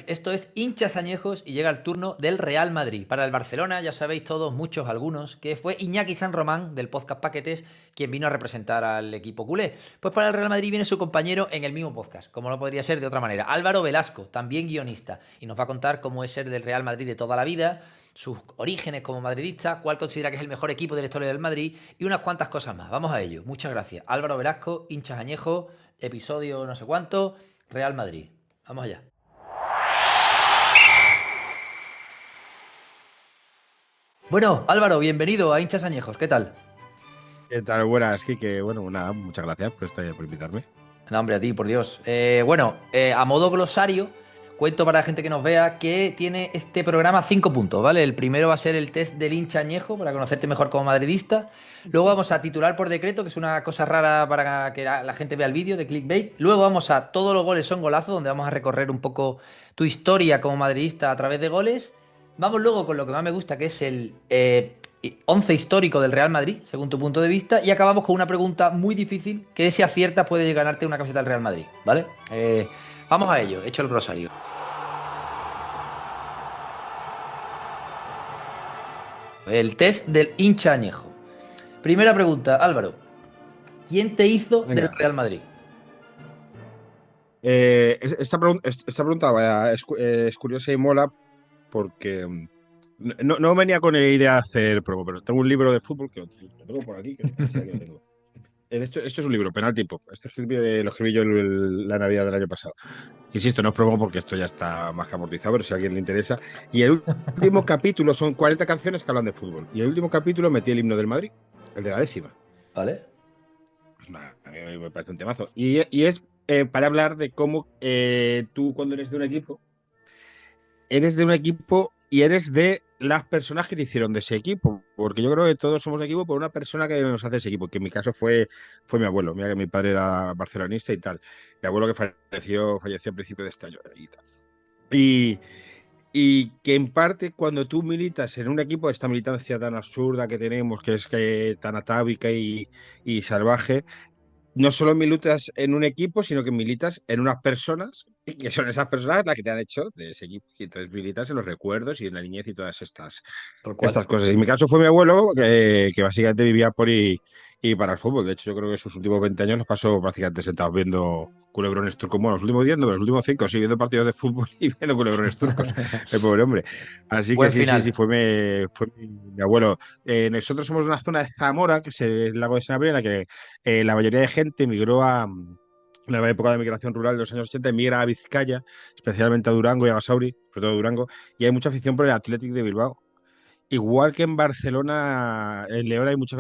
Esto es Hinchas Añejos y llega el turno del Real Madrid. Para el Barcelona, ya sabéis todos, muchos, algunos, que fue Iñaki San Román del podcast Paquetes quien vino a representar al equipo culé. Pues para el Real Madrid viene su compañero en el mismo podcast, como no podría ser de otra manera. Álvaro Velasco, también guionista, y nos va a contar cómo es ser del Real Madrid de toda la vida, sus orígenes como madridista, cuál considera que es el mejor equipo de la historia del Madrid y unas cuantas cosas más. Vamos a ello. Muchas gracias. Álvaro Velasco, Hinchas Añejos, episodio no sé cuánto, Real Madrid. Vamos allá. Bueno, Álvaro, bienvenido a Hinchas Añejos, ¿qué tal? ¿Qué tal? Buenas, Kike. Bueno, nada, muchas gracias por invitarme. No, hombre, a ti, por Dios. A modo glosario, cuento para la gente que nos vea que tiene este programa 5 puntos, ¿vale? El primero va a ser el test del hincha añejo para conocerte mejor como madridista. Luego vamos a titular por decreto, que es una cosa rara para que la gente vea el vídeo de clickbait. Luego vamos a todos los goles son golazos, donde vamos a recorrer un poco tu historia como madridista a través de goles. Vamos luego con lo que más me gusta, que es el 11 histórico del Real Madrid, según tu punto de vista, y acabamos con una pregunta muy difícil, que si aciertas puede ganarte una camiseta del Real Madrid, ¿vale? Vamos a ello, hecho el glosario. El test del hincha añejo. Primera pregunta, Álvaro. ¿Quién te hizo del Venga. Real Madrid? Esta pregunta es curiosa y mola porque no venía con la idea de hacer promo, pero tengo un libro de fútbol que lo tengo por aquí, que sí, aquí lo tengo. Esto es un libro, Penalty Pop. Lo escribí yo la Navidad del año pasado. Insisto, no es promo porque esto ya está más que amortizado, pero si a alguien le interesa. Y el último capítulo son 40 canciones que hablan de fútbol. Y el último capítulo metí el himno del Madrid, el de la décima. ¿Vale? Pues nada, a mí me parece un temazo. Y es para hablar de cómo tú cuando eres de un equipo y eres de las personas que te hicieron de ese equipo. Porque yo creo que todos somos de equipo por una persona que nos hace ese equipo, que en mi caso fue mi abuelo. Mira que mi padre era barcelonista y tal. Mi abuelo que falleció a principios de este año. Y tal. Y, y que en parte cuando tú militas en un equipo, esta militancia tan absurda que tenemos, que es que tan atávica y salvaje, no solo militas en un equipo, sino que militas en unas personas, y que son esas personas las que te han hecho de ese equipo. Y entonces militas en los recuerdos y en la niñez y todas ¿Por cuál? estas cosas. Y en mi caso fue mi abuelo, que básicamente vivía por y para el fútbol. De hecho, yo creo que sus últimos 20 años los pasó prácticamente sentados viendo culebrones turcos. Bueno, los últimos 10, no, pero los últimos 5, sí, viendo partidos de fútbol y viendo culebrones turcos. El pobre hombre. Así que Buen sí, final. fue mi abuelo. Nosotros somos de una zona de Zamora, que es el lago de Sanabria, en la que la mayoría de gente migró en la época de migración rural de los años 80, migra a Vizcaya, especialmente a Durango y a Basauri, sobre todo Durango, y hay mucha afición por el Athletic de Bilbao. Igual que en Barcelona, en León hay mucho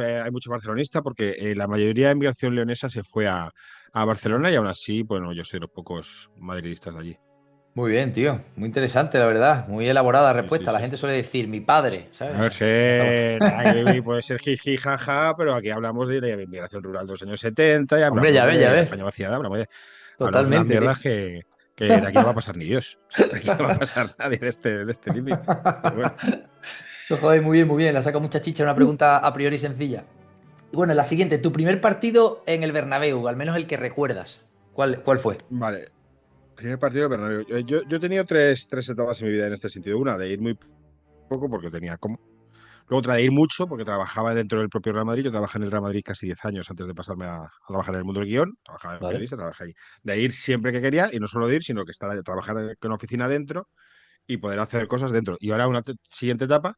barcelonista porque la mayoría de inmigración leonesa se fue a Barcelona y aún así, bueno, yo soy de los pocos madridistas de allí. Muy bien, tío. Muy interesante, la verdad. Muy elaborada Sí, sí, respuesta. La sí. gente suele decir mi padre, ¿sabes? O No sea, sé, puede ser jiji, jaja, pero aquí hablamos de inmigración rural de los años 70 y hombre, ya hablamos ves, ya de la ves. España vaciada, hablamos de las Totalmente, tío. mierdas que de aquí no va a pasar ni Dios. De aquí no va a pasar nadie de este límite. Pero bueno. Joder, muy bien, muy bien. Le saca mucha chicha una pregunta a priori sencilla. Y bueno, la siguiente, tu primer partido en el Bernabéu, al menos el que recuerdas. ¿Cuál fue? Vale, primer partido de Bernabéu. Yo he tenido tres etapas en mi vida en este sentido. Una de ir muy poco porque tenía como. Luego otra de ir mucho porque trabajaba dentro del propio Real Madrid. Yo trabajé en el Real Madrid casi 10 años antes de pasarme a trabajar en el mundo del guión. Trabajaba de ¿Vale? periodista, trabajé ahí. De ir siempre que quería y no solo de ir, sino que trabajar con una oficina dentro y poder hacer cosas dentro. Y ahora una siguiente etapa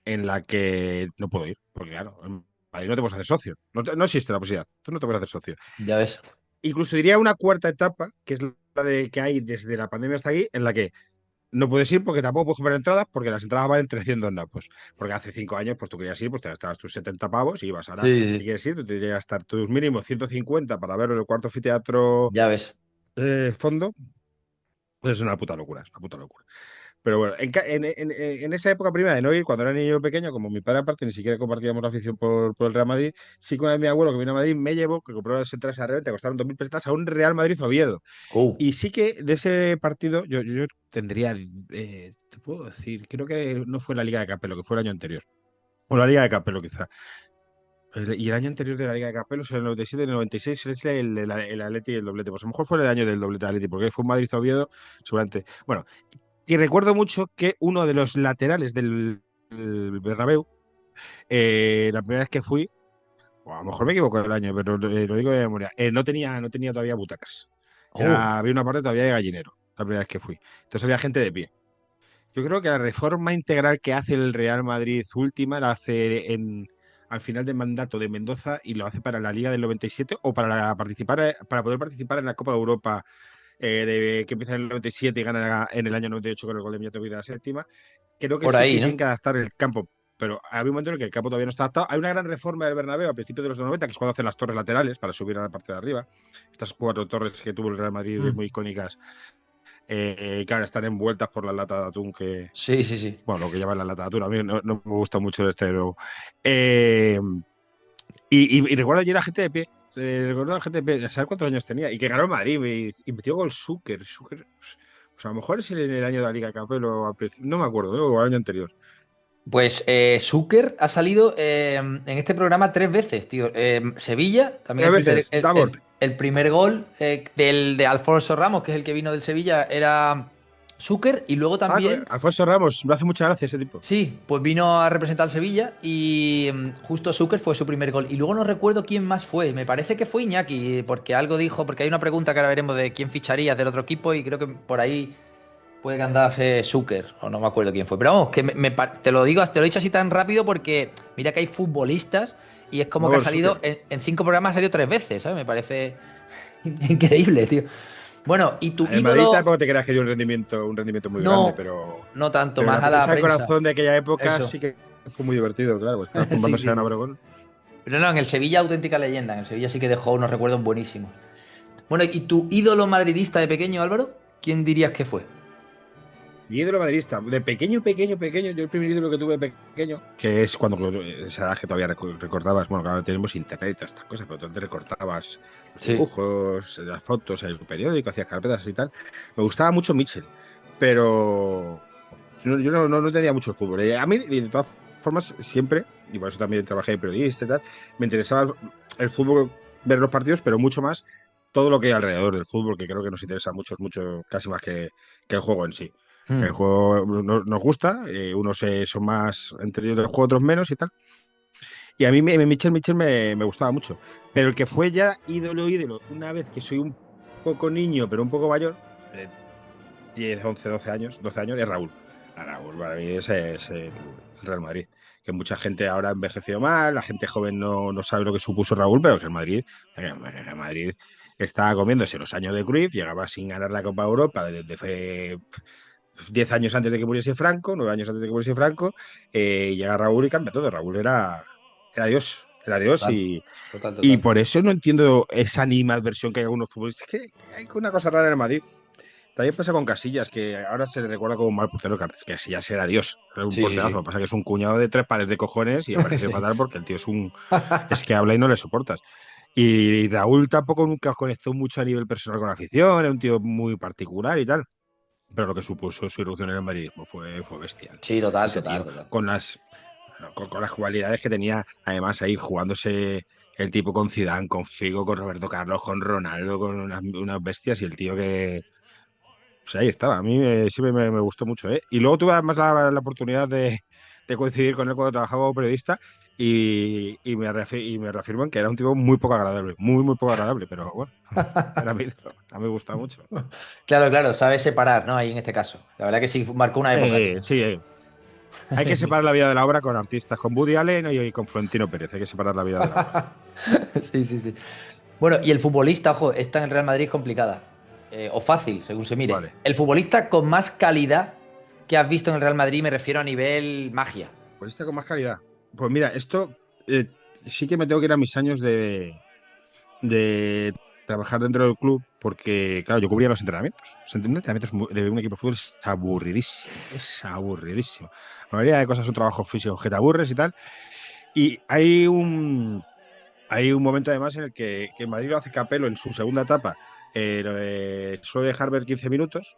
en la que no puedo ir, porque claro, en Madrid no te puedes hacer socio. No existe la posibilidad. Tú no te puedes hacer socio. Ya ves. Incluso diría una cuarta etapa, que es la de que hay desde la pandemia hasta aquí, en la que no puedes ir porque tampoco puedes comprar entradas porque las entradas valen 300 napos. Porque hace 5 años, pues tú querías ir, pues te gastabas tus 70 pavos y ibas. Ahora, Sí, si sí. quieres ir, tú te tienes que gastar tus mínimos 150 para ver en el cuarto anfiteatro Ya ves. fondo. Pues es una puta locura, es una puta locura. Pero bueno, en esa época primera de no ir, cuando era niño pequeño, como mi padre aparte ni siquiera compartíamos la afición por el Real Madrid, sí con mi abuelo que vino a Madrid me llevó, que compró las entradas a reventa, costaron 2.000 pesetas a un Real Madrid Oviedo. Uh, Y sí que de ese partido yo tendría, te puedo decir, creo que no fue la Liga de Capello, que fue el año anterior. O la Liga de Capello quizá. Y el año anterior de la Liga de Capellos, en el 97 y el 96, es el Atleti y el doblete. Pues a lo mejor fue el año del doblete de Atleti, porque fue un Madrid-Oviedo, seguramente. Bueno, Y recuerdo mucho que uno de los laterales del Bernabéu, la primera vez que fui, o a lo mejor me equivoco del año, pero lo digo de memoria, no tenía todavía butacas. Oh, Había una parte todavía de gallinero, la primera vez que fui. Entonces había gente de pie. Yo creo que la reforma integral que hace el Real Madrid última la hace al final del mandato de Mendoza y lo hace para la Liga del 97 o para poder participar en la Copa de Europa que empieza en el 97 y gana en el año 98 con el gol de Miatovic de la séptima. Creo que por sí ahí, que ¿no? tienen que adaptar el campo, pero hay un momento en el que el campo todavía no está adaptado. Hay una gran reforma del Bernabéu a principios de los 90, que es cuando hacen las torres laterales para subir a la parte de arriba. Estas 4 torres que tuvo el Real Madrid Mm. muy icónicas, que ahora están envueltas por la lata de atún Sí, sí, sí. bueno, lo que llaman la lata de atún, a mí no me gusta mucho de este nuevo. Eh, y recuerdo allí la gente de pie. Recuerdo a la gente de pie, ¿sabes cuántos años tenía? Y que ganó el Madrid y metió gol Zucker. Pues a lo mejor es en el año de la Liga Capello, no me acuerdo, o el año anterior. Pues Zucker ha salido en este programa 3 veces, tío. Sevilla, también Tres veces, Davor. el primer gol de Alfonso Ramos, que es el que vino del Sevilla, era Zucker. Y luego también, Alfonso Ramos, me hace mucha gracia ese tipo. sí, pues vino a representar al Sevilla y justo Zucker fue su primer gol. Y luego no recuerdo quién más fue. Me parece que fue Iñaki, porque algo dijo, porque hay una pregunta que ahora veremos de quién ficharía del otro equipo y creo que por ahí puede que andase Zucker, o no me acuerdo quién fue. Pero vamos, que te lo digo, te lo he dicho así tan rápido porque mira que hay futbolistas y es como que ha Davor, salido, Zucker. en 5 programas ha salido 3 veces, ¿sabes? Me parece increíble, tío. Bueno, ¿y tu En el Madrid ídolo? tampoco te creas que dio un rendimiento muy grande, No, pero, no tanto, pero más la a la prisa de prensa. corazón de aquella época Eso. sí que fue muy divertido, claro. Estaba Sí, zumbándose sí, a Ana sí. Obregón. Pero no, en el Sevilla auténtica leyenda. En el Sevilla sí que dejó unos recuerdos buenísimos. Bueno, ¿y tu ídolo madridista de pequeño, Álvaro? ¿Quién dirías que fue? Mi ídolo madridista, de pequeño, pequeño, pequeño, yo el primer ídolo que tuve de pequeño, que es cuando esa edad que todavía recordabas, bueno, claro, tenemos internet y todas estas cosas, pero tú antes recortabas los Sí. dibujos, las fotos, el periódico, hacías carpetas y tal. Me gustaba mucho Mitchell, pero yo no tenía mucho el fútbol. A mí, de todas formas, siempre, y por eso también trabajé de periodista y tal, me interesaba el fútbol, ver los partidos, pero mucho más todo lo que hay alrededor del fútbol, que creo que nos interesa mucho, mucho, casi más que el juego en sí. El Hmm. juego nos gusta, unos son más entendidos del juego, otros menos y tal. Y a mí Mitchell me gustaba mucho. Pero el que fue ya ídolo, ídolo, una vez que soy un poco niño, pero un poco mayor, 10, 11, 12 años, 12 años, es Raúl. Raúl para mí ese es el Real Madrid. Que mucha gente ahora ha envejecido mal, la gente joven no sabe lo que supuso Raúl, pero que el Madrid estaba comiéndose los años de Cruyff, llegaba sin ganar la Copa Europa desde 10 años antes de que muriese Franco, 9 años antes de que muriese Franco, y llega Raúl y cambia todo. Raúl era Dios Total, total, y total. por eso no entiendo esa animadversión que hay algunos futbolistas. Que hay una cosa rara en el Madrid. También pasa con Casillas, que ahora se le recuerda como un mal portero, que Casillas era Dios, era un Sí, sí, porterazo. Lo sí. que pasa es que es un cuñado de 3 pares de cojones y aparece Sí. fatal porque el tío es que habla y no le soportas. Y Raúl tampoco nunca conectó mucho a nivel personal con la afición, era un tío muy particular y tal. Pero lo que supuso su irrupción en el madridismo fue bestial. Sí, total, Ese total, tío, total. con las cualidades que tenía, además ahí jugándose el tipo con Zidane, con Figo, con Roberto Carlos, con Ronaldo, con unas bestias y el tío que, pues ahí estaba. A mí siempre me gustó mucho, ¿eh? Y luego tuve además la oportunidad de coincidir con él cuando trabajaba como periodista y me reafirman que era un tipo muy poco agradable, muy, muy poco agradable, pero bueno, era mi ídolo. A mí me gusta mucho. Claro, claro, sabe separar, ¿no? Ahí en este caso. La verdad que sí marcó una época, tío. Sí, hay que separar la vida de la obra con artistas, con Woody Allen y con Florentino Pérez. Hay que separar la vida de la obra. Sí, sí, sí. Bueno, y el futbolista, ojo, esta en el Real Madrid es complicada. O fácil, según se mire. Vale. El futbolista con más calidad que has visto en el Real Madrid, me refiero a nivel magia. Pues está con más calidad. Pues mira, esto sí que me tengo que ir a mis años de trabajar dentro del club, porque, claro, yo cubría los entrenamientos. Los entrenamientos de un equipo de fútbol es aburridísimo, es aburridísimo. La mayoría de cosas son trabajos físicos que te aburres y tal. Y hay un momento además en el que Madrid lo hace Capello en su segunda etapa, suele dejar ver 15 minutos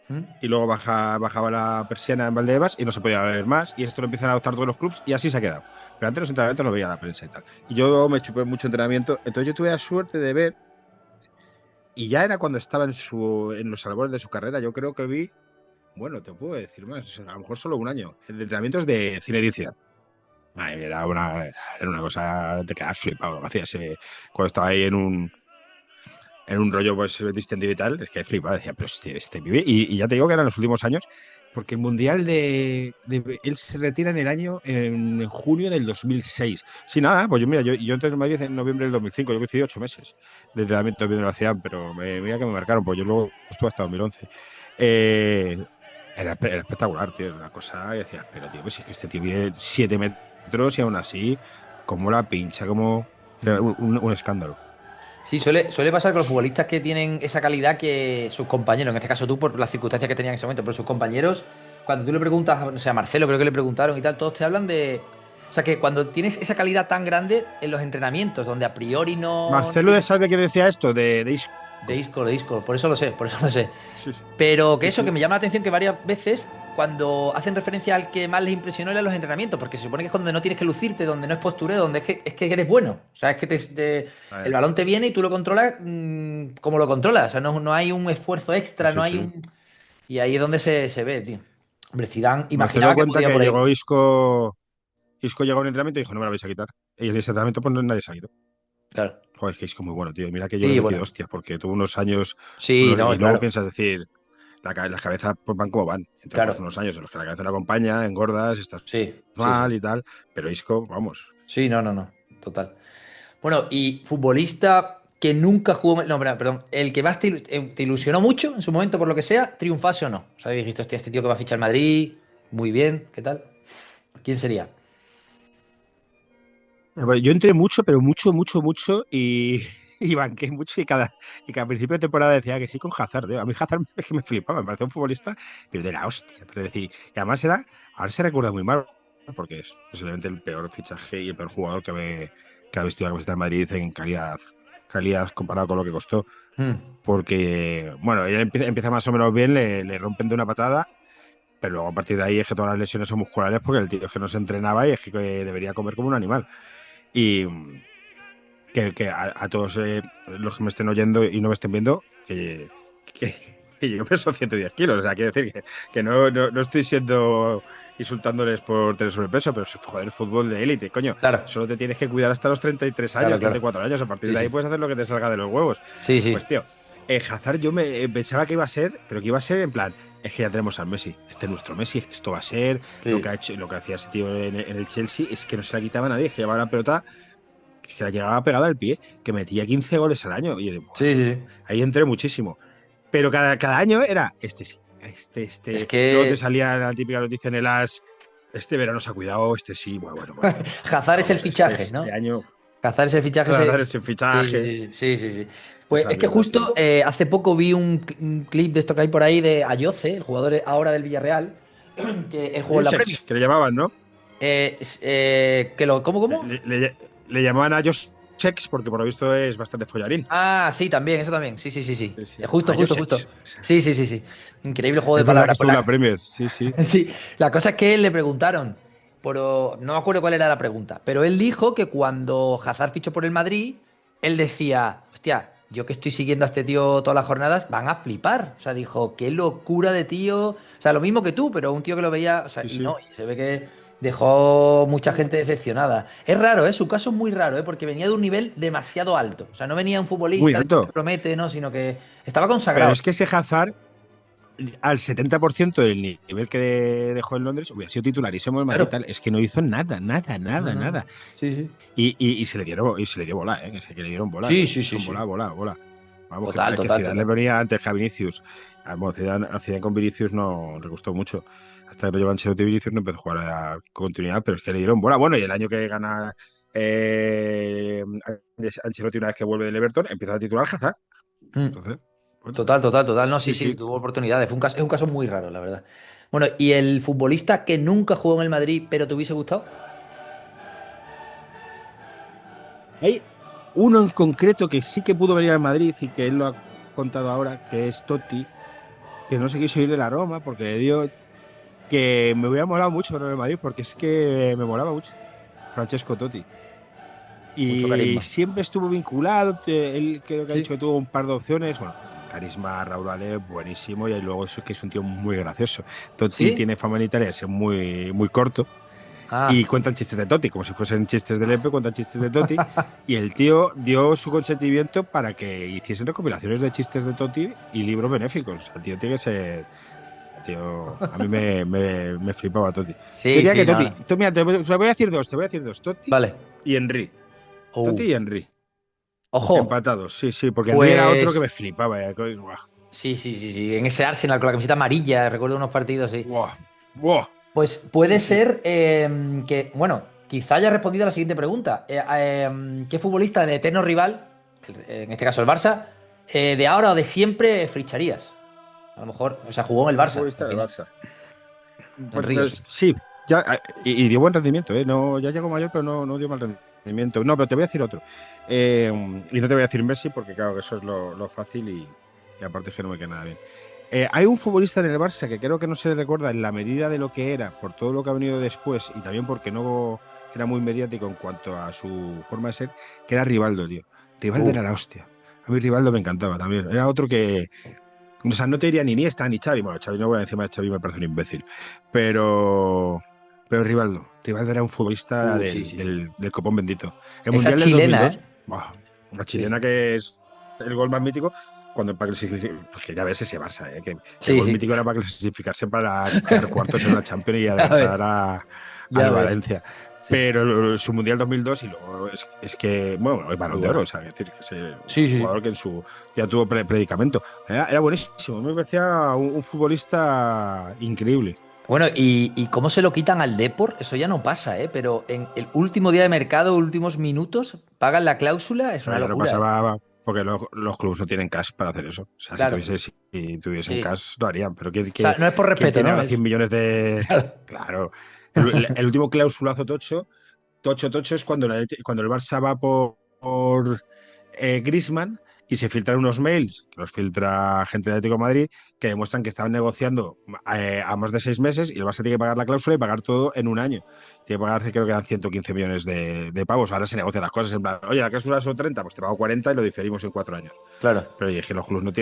¿Mm? y luego bajaba la persiana en Valdebebas y no se podía ver más, y esto lo empiezan a adoptar todos los clubes y así se ha quedado. Pero antes los entrenamientos lo veía la prensa y tal. Y yo me chupé mucho entrenamiento, entonces yo tuve la suerte de ver, y ya era cuando estaba en los albores de su carrera, yo creo que vi bueno, te puedo decir más, a lo mejor solo un año, de entrenamientos de cine edición. Ay, era una cosa, te quedas flipado, lo que hacías cuando estaba ahí en un rollo pues distendido y tal, es que flipaba, decía, pero este pibe, y ya te digo que eran los últimos años, porque el Mundial él se retira en junio del 2006. Sí, nada, pues yo entré en Madrid en noviembre del 2005, yo coincidí 8 meses de entrenamiento viendo la ciudad, pero mira que me marcaron, pues yo luego estuve hasta 2011. Eh, era espectacular, tío, era una cosa que decías, pero tío, pues si es que este tío mide 7 metros y aún así, como la pincha, como... Era un escándalo. Sí, suele pasar con los futbolistas que tienen esa calidad que sus compañeros, en este caso tú por las circunstancias que tenían en ese momento, pero sus compañeros, cuando tú le preguntas, o sea, a Marcelo creo que le preguntaron y tal, todos te hablan de... O sea, que cuando tienes esa calidad tan grande en los entrenamientos, donde a priori no Marcelo de tienes... Salve que decía esto, de Isco. De disco, por eso lo sé, por eso lo sé. Sí, Pero que sí, eso, que sí. me llama la atención que varias veces cuando hacen referencia al que más les impresionó era los entrenamientos, porque se supone que es donde no tienes que lucirte, donde no es postureo, donde es que eres bueno. O sea, es que A el ver, balón te viene y tú lo controlas como lo controlas. O sea, no hay un esfuerzo extra, no sí, hay sí. un... Y ahí es donde se ve, tío. Hombre, Zidane Marcelo imaginaba que cuenta podía que por ahí. llegó Isco llegó a un entrenamiento y dijo, no me la vais a quitar. Y en ese entrenamiento pues nadie se ha ido. Claro. Joder, es que Isco es muy bueno, tío. Y mira que yo le he Sí, metido bueno. hostias porque tuvo unos años, Sí, no, y luego claro. piensas decir, las cabezas pues, van como van. Entonces, pues Claro. unos años en los que la cabeza no acompaña, engordas, estás Sí, sí, sí. mal y tal. Pero Isco, vamos. Sí, no, no, no. Total. Bueno, y futbolista que nunca jugó. No, perdón. El que más te ilusionó mucho en su momento, por lo que sea, triunfase o no. O sea, dijiste, hostia, este tío que va a fichar Madrid, muy bien, ¿qué tal? ¿Quién sería? Bueno, yo entré mucho, pero mucho, mucho, mucho y banqué mucho y cada principio de temporada decía que sí con Hazard, tío. A mí Hazard es que me flipaba, me parecía un futbolista, pero de la hostia. Pero decir, y además ahora se recuerda muy mal, porque es posiblemente el peor fichaje y el peor jugador que ha vestido la camiseta de Madrid en calidad comparado con lo que costó. Hmm, Porque, bueno, él empieza más o menos bien, le rompen de una patada, pero luego a partir de ahí es que todas las lesiones son musculares porque el tío es que no se entrenaba y es que debería comer como un animal. Y que a todos los que me estén oyendo y no me estén viendo, que yo peso 110 kilos. O sea, quiero decir que no estoy siendo insultándoles por tener sobrepeso, pero joder, fútbol de élite, coño. claro, Solo te tienes que cuidar hasta los 33 claro, años, claro. 34 años. A partir Sí, de ahí sí. puedes hacer lo que te salga de los huevos. Sí, Pues, sí. tío, Hazard yo me pensaba que iba a ser, pero que iba a ser en plan, es que ya tenemos al Messi, este es nuestro Messi, esto va a ser lo que Sí, ha hecho, lo que hacía ese tío en el Chelsea, es que no se la quitaba a nadie, que llevaba la pelota que la llegaba pegada al pie, que metía 15 goles al año. Y yo digo, sí, sí. Sí. ahí entré muchísimo. Pero cada año era este sí, Es Luego te que salía la típica noticia en el AS, este verano se ha cuidado, este sí, bueno. Hazard es el Vamos, fichaje, este ¿no? año Hazard es el fichaje. dar ese Sí, sí, fichaje, sí, sí, sí, sí, sí. Pues esa es que mierda, tío. justo hace poco vi un clip de esto que hay por ahí de Ayoce, el jugador ahora del Villarreal, que él jugó en la Premier. Sex, que le llamaban, ¿no? ¿Cómo? Le llamaban a ellos Sex porque por lo visto es bastante follarín. Ah, sí, también, eso también. Sí, sí, sí, sí. Sí, sí. Justo, A ellos justo, Sex. justo. Sí, sí, sí, sí. Increíble juego de Es verdad que palabras. estuvo en la Premier, sí, sí. Sí, la cosa es que él le preguntaron, pero no me acuerdo cuál era la pregunta, pero él dijo que cuando Hazard fichó por el Madrid, él decía, hostia, yo que estoy siguiendo a este tío todas las jornadas, van a flipar. O sea, dijo, qué locura de tío. O sea, lo mismo que tú, pero un tío que lo veía, o sea, Sí, y sí. no, y se ve que dejó mucha gente decepcionada. Es raro, ¿eh? Su caso es muy raro, ¿eh? Porque venía de un nivel demasiado alto. O sea, no venía un Muy futbolista de estos que alto. promete, ¿no? Sino que estaba Pero consagrado. es que ese Hazard al 70% del nivel que dejó en Londres hubiera sido titularísimo en Madrid y Claro. tal. Es que no hizo nada, nada, No, nada, no, no. nada. Sí, sí. Y se le dio bola, ¿eh? Que le dieron bola, Sí, le sí, sí, dieron sí. bola, bola, bola. Vamos, Total, que total, Zidane le total. ponía antes que a Vinicius. Bueno, Zidane con Vinicius no le gustó mucho. Hasta que lo llevan Ancelotti y Vinicius no empezó a jugar a continuidad, pero es que le dieron bola. Bueno, y el año que gana eh, Ancelotti una vez que vuelve del Everton, empieza a titular Hazard. Mm. Entonces, bueno, Total, total, total. No, sí, sí, sí, sí. tuvo oportunidades. Es un caso muy raro, la verdad. Bueno, ¿y el futbolista que nunca jugó en el Madrid, pero te hubiese gustado? Hay uno en concreto que sí que pudo venir al Madrid y que él lo ha contado ahora, que es Totti, que no se quiso ir de la Roma porque le dio que me hubiera molado mucho verlo en el Madrid porque es que me molaba mucho Francesco Totti. Mucho Y carisma. siempre estuvo vinculado, él creo que ha dicho Sí. que tuvo un par de opciones, bueno, carisma raudales buenísimo y luego eso que es un tío muy gracioso. Totti ¿Sí? tiene fama en Italia de ser muy, muy corto y Ah, cuentan chistes de Totti, como si fuesen chistes de Lepe, cuentan chistes de Totti y el tío dio su consentimiento para que hiciesen recopilaciones de chistes de Totti y libros benéficos. O sea, el tío tiene que ser... Tío, a mí me flipaba Totti. Yo sí, diría sí, que no, Totti, no. mira, te voy a decir dos, Totti Vale. y Henry. Totti Oh, y Henry. ojo, Empatados, sí, sí, porque Henry era otro que pues me flipaba. Guau, sí, sí, sí, sí. En ese Arsenal con la camiseta amarilla, recuerdo unos partidos, sí. guau, guau. Pues Sí, puede sí. ser que, bueno, quizá haya respondido a la siguiente pregunta. ¿Qué futbolista de eterno rival, en este caso el Barça, de ahora o de siempre ficharías? A lo mejor, o sea, jugó en el Un Barça futbolista al del final, Barça. en Ríos. Pues sí, ya, y dio buen rendimiento, ¿eh? No, ya llegó mayor, pero no dio mal rendimiento. No, pero te voy a decir otro. Y no te voy a decir Messi, porque claro que eso es lo fácil y aparte es que no me queda nada bien. Hay un futbolista en el Barça que creo que no se le recuerda en la medida de lo que era, por todo lo que ha venido después y también porque no era muy mediático en cuanto a su forma de ser, que era Rivaldo, tío. Rivaldo Uh, era la hostia. A mí Rivaldo me encantaba también. Era otro que, o sea, no te diría ni Iniesta ni Xavi. Bueno, Xavi no voy encima de Xavi, me parece un imbécil. Pero, pero Rivaldo era un futbolista sí, sí, sí. del copón bendito. El Esa Mundial del chilena, 2002, ¿eh? ¡buah! Una Sí, chilena que es el gol más mítico, cuando para pues que ya ves ese Barça, que el sí, gol sí. mítico era para clasificarse para quedar cuartos en la Champions y Ya ves, adelantar al ya ves. Valencia. Sí, Pero su Mundial 2002 y luego es que, bueno, el muy Balón de Oro, bueno. o sea, es decir, que es un Sí, sí, sí. jugador que en su ya tuvo predicamento. Era buenísimo, me parecía un futbolista increíble. Bueno, y cómo se lo quitan al Depor, eso ya no pasa, ¿eh? Pero en el último día de mercado, últimos minutos, pagan la cláusula, es Pero una ya no locura, ¿eh? pasaba porque los clubes no tienen cash para hacer eso. O sea, Claro, si tuviesen sí. cash, lo harían. Pero O sea, no es por ¿quién respeto, tiene ¿no? ahora 100 Es. millones de...? Claro. Claro. El último clausulazo tocho es cuando el Barça va por Griezmann y se filtran unos mails, que los filtra gente de Atlético de Madrid, que demuestran que estaban negociando a más de 6 meses y el Barça tiene que pagar la cláusula y pagar todo en un año. Tiene que pagar, creo que eran 115 millones de pavos. Ahora se negocian las cosas en plan, oye, la cláusula son 30, pues te pago 40 y lo diferimos en 4 años. Claro. Pero oye, es que los clubes no No,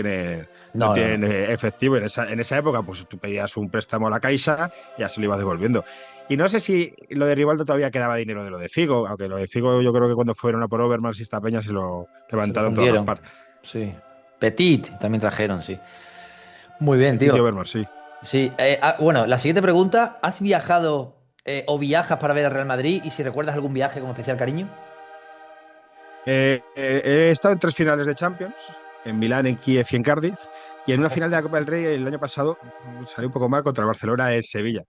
no, no. tienen efectivo. En esa época, pues tú pedías un préstamo a la Caixa y ya se lo ibas devolviendo. Y no sé si lo de Rivaldo todavía quedaba dinero de lo de Figo, aunque lo de Figo yo creo que cuando fueron a por Overmars y esta peña se lo Se lo levantaron todas las fundieron. partes. Sí. Petit también trajeron, sí. Muy bien, Petit y tío. Overmars, sí. Sí. Bueno, la siguiente pregunta. ¿Has viajado o viajas para ver al Real Madrid? Y si recuerdas algún viaje con especial cariño. He estado en 3 finales de Champions, en Milán, en Kiev y en Cardiff, y en una final de la Copa del Rey el año pasado salió un poco mal contra el Barcelona en Sevilla.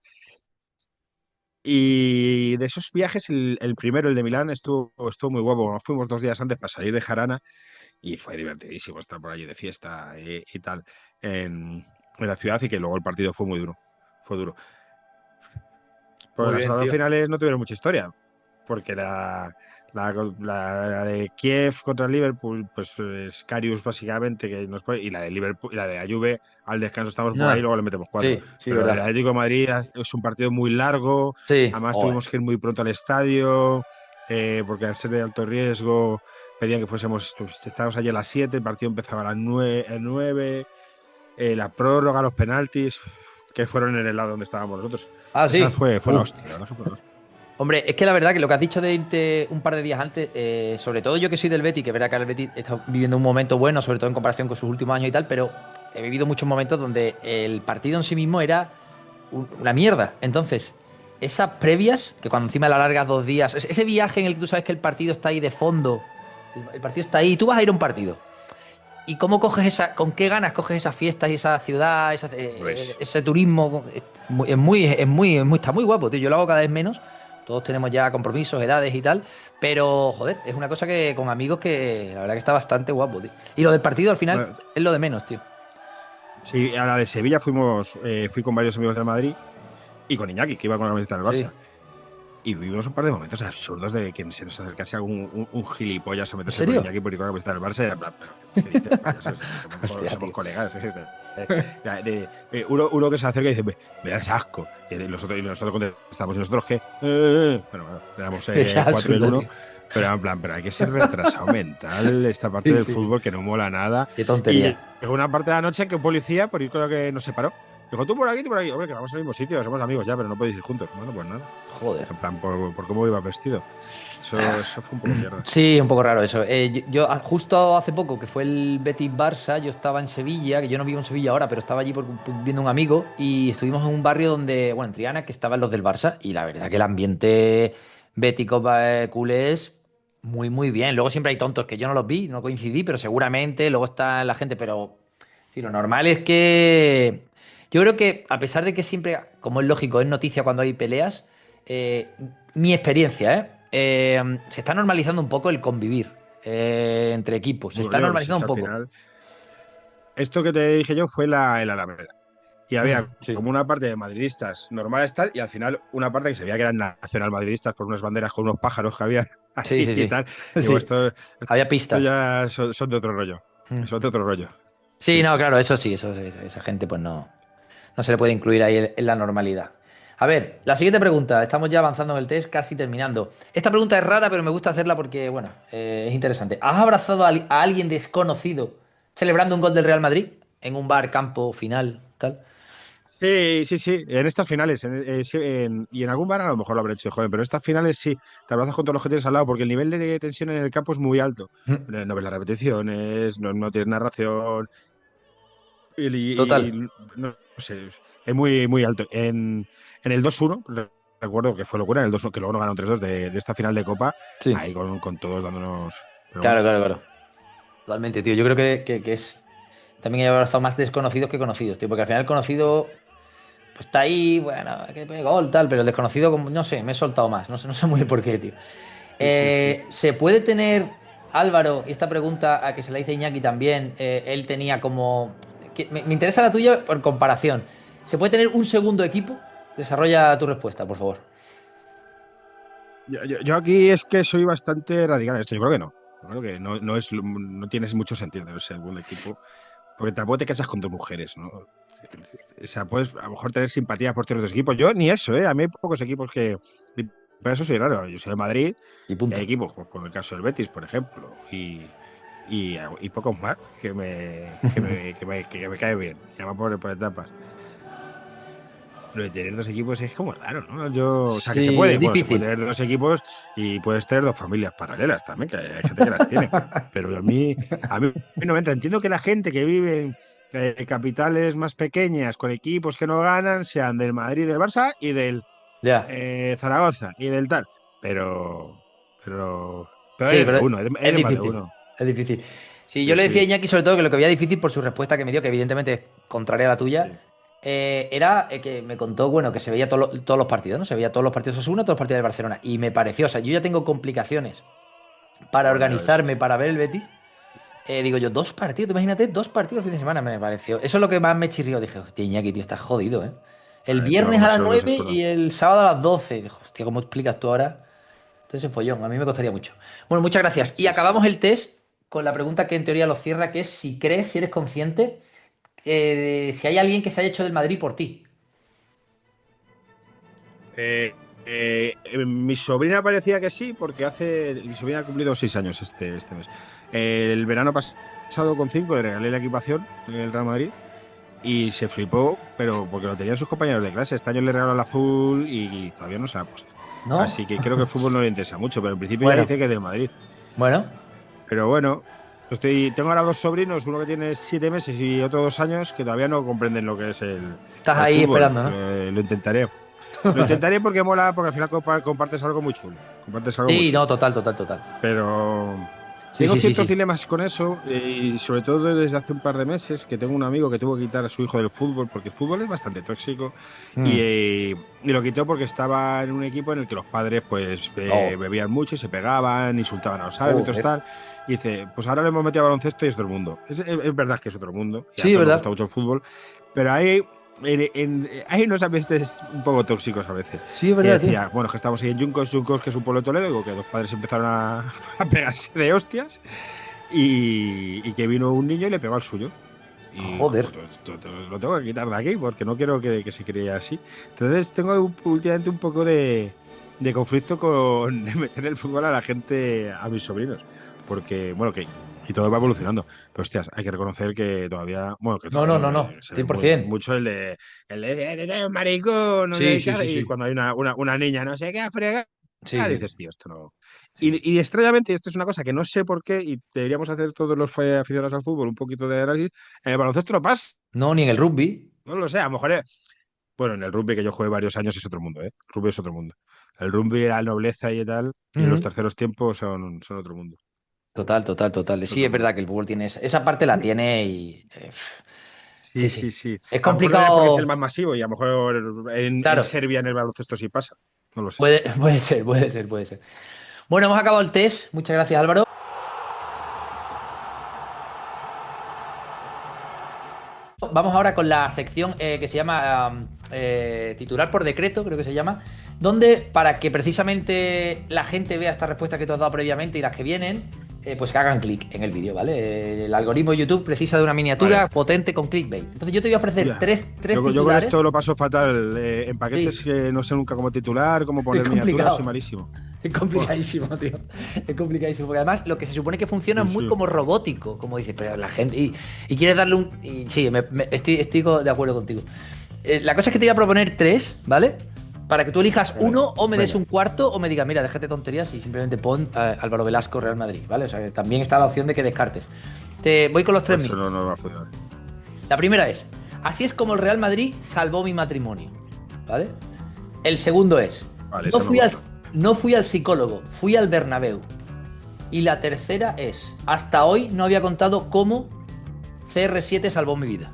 Y de esos viajes, el primero, el de Milán, estuvo muy guapo. Nos fuimos 2 días antes para salir de Jarana y fue divertidísimo estar por allí de fiesta y tal en la ciudad y que luego el partido fue muy duro. Fue duro. Pues Muy las bien, otras dos tío. finales no tuvieron mucha historia, porque la de Kiev contra el Liverpool, pues es Karius básicamente, y la de Liverpool y la de la Juve, al descanso estamos por ahí y No. luego le metemos cuatro. Sí, sí, Pero el verdad. Atlético de Madrid es un partido muy largo, Sí. además Joder. tuvimos que ir muy pronto al estadio, porque al ser de alto riesgo pedían que estábamos allí a las 7, el partido empezaba a las 9, la prórroga, los penaltis, que fueron en el lado donde estábamos nosotros. Ah, Esa sí. fue la hostia, la verdad que fue la hostia. Hombre, es que la verdad que lo que has dicho de irte un par de días antes, sobre todo yo que soy del Betis, que verá que el Betis está viviendo un momento bueno, sobre todo en comparación con sus últimos años y tal, pero he vivido muchos momentos donde el partido en sí mismo era una mierda. Entonces, esas previas, que cuando encima la largas 2 días, ese viaje en el que tú sabes que el partido está ahí de fondo, el partido está ahí, tú vas a ir a un partido. ¿Y cómo coges con qué ganas coges esas fiestas y esa ciudad, Pues, ese turismo? Está muy guapo, tío. Yo lo hago cada vez menos. Todos tenemos ya compromisos, edades y tal. Pero, joder, es una cosa que con amigos que la verdad que está bastante guapo, tío. Y lo del partido al final bueno, es lo de menos, tío. sí, a la de Sevilla fui con varios amigos del Madrid y con Iñaki, que iba con la camiseta del Sí. Barça. Y vivimos un par de momentos absurdos de que se nos acercase un gilipollas a ¿En meterse con serio? Iñaki por ir con la camiseta del Barça. Y era en plan, pero ¿qué dices, payaso? Hostia, Somos tío. colegas. Uno que se acerca y dice, me das asco. Y nosotros contestamos, ¿y nosotros qué? Bueno, éramos Qué 4 y el absurdo, uno. tío. Pero en plan, pero hay que ser retrasado mental, esta parte Sí, del sí, sí. fútbol que no mola nada. Qué Y tontería. llegó una parte de la noche que un policía, por ir creo que nos separó. Dijo, tú por aquí, tú por aquí. Hombre, que vamos al mismo sitio, somos amigos ya, pero no podéis ir juntos. Bueno, pues nada. Joder. En plan, por cómo iba vestido. Eso fue un poco mierda. Sí, un poco raro eso. Justo hace poco, que fue el Betis-Barça, yo estaba en Sevilla, que yo no vivo en Sevilla ahora, pero estaba allí viendo un amigo y estuvimos en un barrio donde, bueno, en Triana, que estaban los del Barça y la verdad que el ambiente bético culé es muy, muy bien. Luego siempre hay tontos que yo no los vi, no coincidí, pero seguramente luego está la gente, pero sí, lo normal es que yo creo que a pesar de que siempre, como es lógico, es noticia cuando hay peleas, eh, mi experiencia, se está normalizando un poco el convivir entre equipos. Se está Bueno, si es normalizando que un al poco. final, esto que te dije yo fue el Alameda. Y había Sí, como una parte de madridistas normales tal, y al final una parte que se veía que eran nacional madridistas por unas banderas con unos pájaros que había sí, ahí sí, y sí. tal. Digo, Sí, había esto pistas. ya son de otro rollo. Mm. Son de otro rollo. Sí, Sí, no, sí. claro, eso sí, esa gente pues no se le puede incluir ahí en la normalidad. A ver, la siguiente pregunta. Estamos ya avanzando en el test, casi terminando. Esta pregunta es rara, pero me gusta hacerla porque, bueno, es interesante. ¿Has abrazado a alguien desconocido celebrando un gol del Real Madrid en un bar, campo, final, tal? Sí, sí, sí. En estas finales, sí, y en algún bar a lo mejor lo habré hecho de joven, pero en estas finales sí, te abrazas con todos los que tienes al lado, porque el nivel de tensión en el campo es muy alto. No ves las repeticiones, no tienes narración, Total. no sé, es muy, muy alto. En el 2-1, recuerdo que fue locura, en el 2-1, que luego no ganó 3-2 de esta final de Copa, Sí. ahí con todos dándonos. Pero Claro, bueno, claro, claro. Totalmente, tío. Yo creo que es. También he abrazado más desconocidos que conocidos, tío. Porque al final el conocido pues está ahí, bueno, que pegue gol, tal. Pero el desconocido, como, no sé, me he soltado más. No sé muy bien por qué, tío. sí, sí, sí. ¿Se puede tener, Álvaro, y esta pregunta a que se la hice Iñaki también, él tenía como... me interesa la tuya por comparación. ¿Se puede tener un segundo equipo? Desarrolla tu respuesta, por favor. Yo aquí es que soy bastante radical en esto. Yo creo que no. Yo creo que no tienes mucho sentido de ser buen equipo. Porque tampoco te casas con dos mujeres, ¿no? O sea, puedes a lo mejor tener simpatía por ciertos equipos. Yo ni eso, ¿eh? A mí hay pocos equipos que. Y por eso soy raro. Yo soy de Madrid Y y hay punto. equipos, pues, por el caso del Betis, por ejemplo. Y pocos más que me cae bien. Y además por etapas. Lo de tener dos equipos es como raro, ¿no? O sea, que se Sí, puede. es Bueno, se puede difícil. tener dos equipos y puedes tener dos familias paralelas también, que hay gente que las tiene. Pero a mí no me entra. Entiendo que la gente que vive en capitales más pequeñas, con equipos que no ganan, sean del Madrid, del Barça y del Ya. Zaragoza y del tal. Pero, pero Sí, eres de pero uno, es eres más de difícil. uno. Es difícil. Sí, yo Sí, le decía a sí, Iñaki sobre todo que lo que veía difícil por su respuesta que me dio, que evidentemente es contraria a la tuya, sí. era que me contó, bueno, que se veía todos los partidos, ¿no? Se veía todos los partidos de Osasuna, todos los partidos del Barcelona. Y me pareció, o sea, yo ya tengo complicaciones para Bueno, ya ves. organizarme para ver el Betis. Digo yo, dos partidos, tú imagínate, dos partidos el fin de semana me pareció. Eso es lo que más me chirrió. Dije, hostia, Iñaki, tío, estás jodido, ¿eh? El Encima viernes como a es las solo 9 Osasuna. y el sábado a las 12. Dijo, hostia, ¿cómo explicas tú ahora? Entonces, follón, a mí me costaría mucho. Bueno, muchas gracias. Y Sí, sí. acabamos el test con la pregunta que en teoría lo cierra, que es si crees, si eres consciente, de si hay alguien que se haya hecho del Madrid por ti. Mi sobrina parecía que sí, porque mi sobrina ha cumplido 6 años este mes. El verano pasado con 5 le regalé la equipación en el Real Madrid y se flipó, pero porque lo tenían sus compañeros de clase. Este año le regaló el azul y todavía no se la ha puesto. ¿No? Así que creo que el fútbol no le interesa mucho, pero en principio ya Bueno, dice que es del Madrid. bueno, Pero bueno, tengo ahora dos sobrinos, uno que tiene 7 meses y otro 2 años, que todavía no comprenden lo que es estás el ahí fútbol. esperando, ¿no? Lo intentaré. Lo intentaré porque mola, porque al final compartes algo muy chulo. Compartes algo muy Sí, no, chulo. total, total, total. Pero Sí, tengo sí, sí, ciertos sí. dilemas con eso, y sobre todo desde hace un par de meses, que tengo un amigo que tuvo que quitar a su hijo del fútbol, porque el fútbol es bastante tóxico, y, Mm. eh, y lo quitó porque estaba en un equipo en el que los padres pues Oh, bebían mucho y se pegaban, insultaban a los árbitros, joder. tal. Y dice, pues ahora le hemos metido a baloncesto y es otro mundo. Es verdad que es otro mundo, y a Sí, todos nos gusta ¿verdad? mucho el fútbol, pero hay unos ambientes un poco tóxicos a veces. Sí, es Y verdad, tío. decía, bueno, que estamos ahí en Juncos, que es un pueblo de Toledo, digo, que dos padres empezaron a pegarse de hostias y que vino un niño y le pegó al suyo. Y dijo, Joder. pues lo tengo que quitar de aquí porque no quiero que se crea así. Entonces tengo últimamente un poco de conflicto con meter el fútbol a la gente, a mis sobrinos. Porque, bueno, que y todo va evolucionando. Pero hostias, hay que reconocer que todavía, bueno, que No, todavía no, no, no, no, se ve muy, 100%. mucho el de maricón, no Sí, sé qué, sí, sí, y sí. cuando hay una niña, no sé qué, frega, Sí, sí, dices, tío, esto no. sí, sí. Y extrañamente, esto es una cosa que no sé por qué, y deberíamos hacer todos los aficionados al fútbol un poquito de análisis. En el baloncesto no pasa, No, ni en el rugby. no lo sé, a lo mejor bueno, en el rugby que yo jugué varios años es otro mundo, ¿eh? El rugby es otro mundo. El rugby, la nobleza y tal, y en los Ujú. terceros tiempos son otro mundo. Total, total, total. Sí, Otro es verdad mundo. que el fútbol tiene esa parte la tiene y sí, Sí, sí. sí, sí. Es A lo mejor también es porque es el complicado. más masivo y a lo mejor en Claro, Serbia en el baloncesto sí pasa. No lo sé. puede ser, puede ser, puede ser. Bueno, hemos acabado el test. Muchas gracias, Álvaro. Vamos ahora con la sección que se llama titular por decreto, creo que se llama, donde para que precisamente la gente vea esta respuesta que tú has dado previamente y las que vienen, pues que hagan clic en el vídeo, ¿vale? El algoritmo de YouTube precisa de una Vale. miniatura potente con clickbait. Entonces yo te voy a ofrecer Ya. tres Yo con titulares. esto lo paso fatal. En paquetes Sí, que no sé nunca cómo titular, cómo es poner miniaturas, soy complicado. malísimo. Es Buah. complicadísimo, tío. Es complicadísimo. Porque además lo que se supone que funciona Sí, es muy sí. como robótico, como dices, pero la gente. Y quieres darle un. Y sí, estoy de acuerdo contigo. La cosa es que te voy a proponer tres, ¿vale? Para que tú elijas Vale. uno o me des Venga. un cuarto o me digas, mira, déjate tonterías y simplemente pon Álvaro Velasco Real Madrid, ¿vale? O sea, que también está la opción de que descartes. Te voy con los tres Pues eso míos. no va a funcionar. La primera es, así es como el Real Madrid salvó mi matrimonio, ¿vale? El segundo es, Vale, no esa me fui al, gusta. no fui al psicólogo, fui al Bernabéu. Y la tercera es, hasta hoy no había contado cómo CR7 salvó mi vida.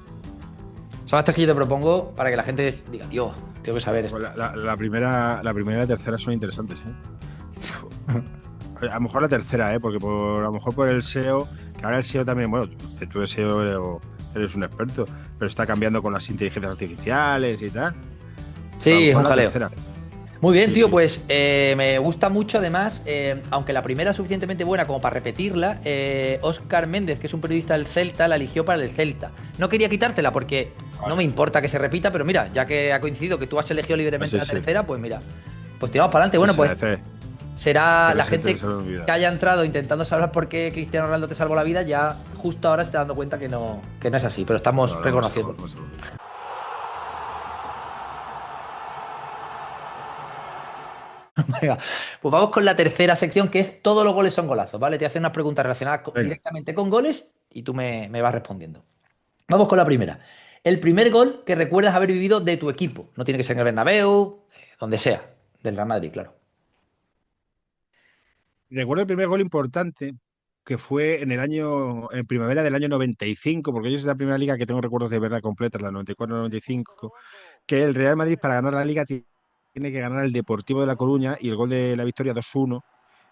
Son las tres que yo te propongo para que la gente diga, tío, tengo que saber Pues esto. la primera y la tercera son interesantes, ¿eh? Uf. A lo mejor la tercera, ¿eh? Porque a lo mejor por el SEO, que ahora el SEO también, bueno, tú de SEO eres un experto, pero está cambiando con las inteligencias artificiales y tal. Pero a lo Sí, es mejor un la jaleo. tercera. Muy bien, Sí, tío, sí. pues me gusta mucho además, aunque la primera es suficientemente buena como para repetirla, Óscar Méndez, que es un periodista del Celta, la eligió para el Celta. No quería quitártela porque no me Vale. importa que se repita, pero mira, ya que ha coincidido que tú has elegido libremente Sí, la sí. tercera, pues mira, pues tiramos para adelante. Sí, Bueno, sí, pues la de será la CR7 gente se me que olvida. haya entrado intentando saber por qué Cristiano Ronaldo te salvó la vida, ya justo ahora se está dando cuenta que no es así, pero estamos No, no me salvo, reconociendo. no me salvo. Venga, pues vamos con la tercera sección que es todos los goles son golazos, ¿vale? Te hace unas preguntas relacionadas Venga. directamente con goles y tú me vas respondiendo. Vamos con la primera. El primer gol que recuerdas haber vivido de tu equipo. No tiene que ser en el Bernabéu, donde sea. Del Real Madrid, claro. Recuerdo el primer gol importante que fue en primavera del año 95, porque yo es la primera liga que tengo recuerdos de verla completa, la 94-95, que el Real Madrid para ganar la liga tiene que ganar el Deportivo de La Coruña y el gol de la victoria 2-1.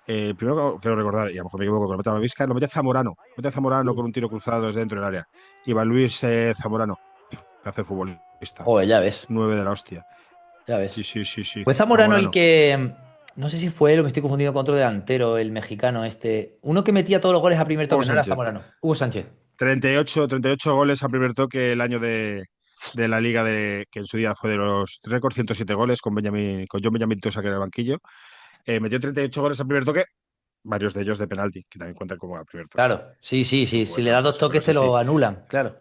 El primero que quiero recordar, y a lo mejor me equivoco, que lo mete a Vizca, lo mete Zamorano con un tiro cruzado desde dentro del área. Iván Luis Zamorano, que hace futbolista, Joder, ya ves, 9 de la hostia. ya Sí, ves. sí, sí, sí, Fue Zamorano el Zamorano. que. No sé si fue él o me estoy confundiendo con otro delantero, el mexicano este. Uno que metía todos los goles a primer Hugo toque, no era Sánchez. Zamorano. Hugo Sánchez. 38 goles a primer toque el año de la liga que en su día fue de los récords, 107 goles con John Benjamín Tosa que era el banquillo. Metió 38 goles a primer toque, varios de ellos de penalti, que también cuentan como a primer toque. Claro, sí, sí, No sí. Si le cuentan das por dos eso, pero toques te sí, sí. lo anulan, claro,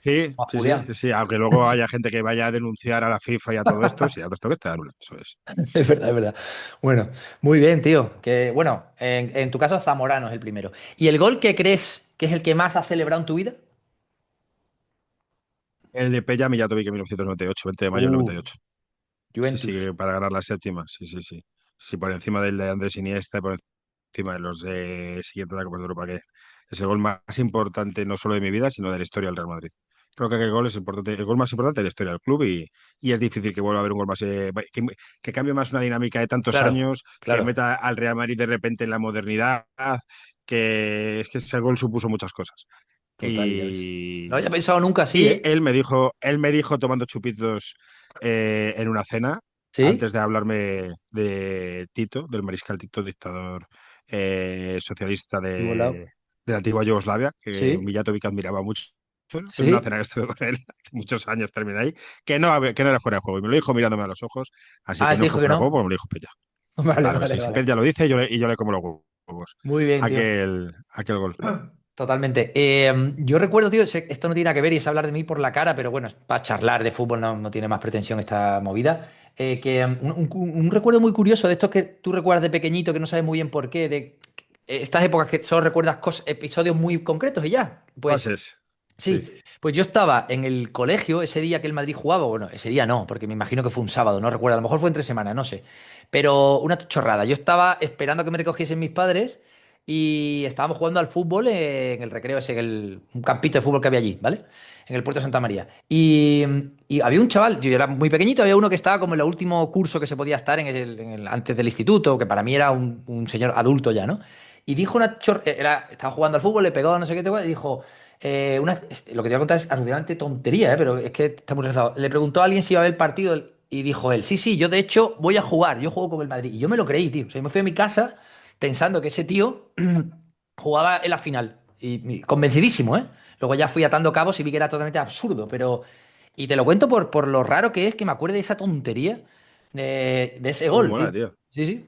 Sí, como a sí, sí, Julián. sí, sí. Aunque luego haya gente que vaya a denunciar a la FIFA y a todo esto, si a dos toques te anulan, eso es. Es verdad, es verdad. Bueno, muy bien, tío. Que bueno, en tu caso Zamorano es el primero. ¿Y el gol que crees que es el que más has celebrado en tu vida? El de Peña Mijatovic en 1998, 20 de mayo del 98. Sí, sí, Juventus. para ganar la séptima, sí, sí, sí. Sí, por encima del de Andrés Iniesta, por encima de los siguientes de la Copa de Europa, que es el gol más importante no solo de mi vida, sino de la historia del Real Madrid. Creo que el gol es importante, el gol más importante de la historia del club y es difícil que vuelva a haber un gol más, que cambie más una dinámica de tantos Claro, años, que claro. meta al Real Madrid de repente en la modernidad, que es que ese gol supuso muchas cosas. Total, ya ves. No Y, había pensado nunca así, y ¿eh? él me dijo tomando chupitos en una cena, ¿Sí? antes de hablarme de Tito, del mariscal Tito, dictador socialista Y volado. de la antigua Yugoslavia, que Sí. Mijatovic admiraba mucho. en una Sí. cena que estuve con él hace muchos años, terminé ahí, que no era fuera de juego. Y me lo dijo mirándome a los ojos, así Ah, que él te no dijo fue que fuera de juego, no. pues me lo dijo pues ya. Vale, Claro, vale, sí, sí, que vale. él ya lo dice y yo le como los huevos. Muy bien, tío. Aquel gol. Totalmente. Yo recuerdo, tío, esto no tiene nada que ver y es hablar de mí por la cara, pero bueno, es para charlar de fútbol, no tiene más pretensión esta movida. Un recuerdo muy curioso de estos que tú recuerdas de pequeñito, que no sabes muy bien por qué, de estas épocas que solo recuerdas episodios muy concretos y ya. Pues Pases. Sí. sí, pues yo estaba en el colegio ese día que el Madrid jugaba, bueno, ese día no, porque me imagino que fue un sábado, no recuerdo, a lo mejor fue entre semana, no sé. Pero una chorrada, yo estaba esperando a que me recogiesen mis padres y estábamos jugando al fútbol en el recreo ese, un campito de fútbol que había allí, ¿vale? En el Puerto de Santa María. Y había un chaval, yo era muy pequeñito, había uno que estaba como en el último curso que se podía estar antes del instituto, que para mí era un señor adulto ya, ¿no? Y dijo estaba jugando al fútbol, le pegó no sé qué, y dijo, lo que te voy a contar es absolutamente tontería, ¿eh? Pero es que está muy rezado. Le preguntó a alguien si iba a ver el partido y dijo él, sí, sí, yo de hecho voy a jugar, yo juego con el Madrid. Y yo me lo creí, tío. O sea, yo me fui a mi casa pensando que ese tío jugaba en la final. Y convencidísimo, ¿eh? Luego ya fui atando cabos y vi que era totalmente absurdo, pero... Y te lo cuento por lo raro que es que me acuerde de esa tontería de ese Muy gol, mola, tío. tío. Sí, sí.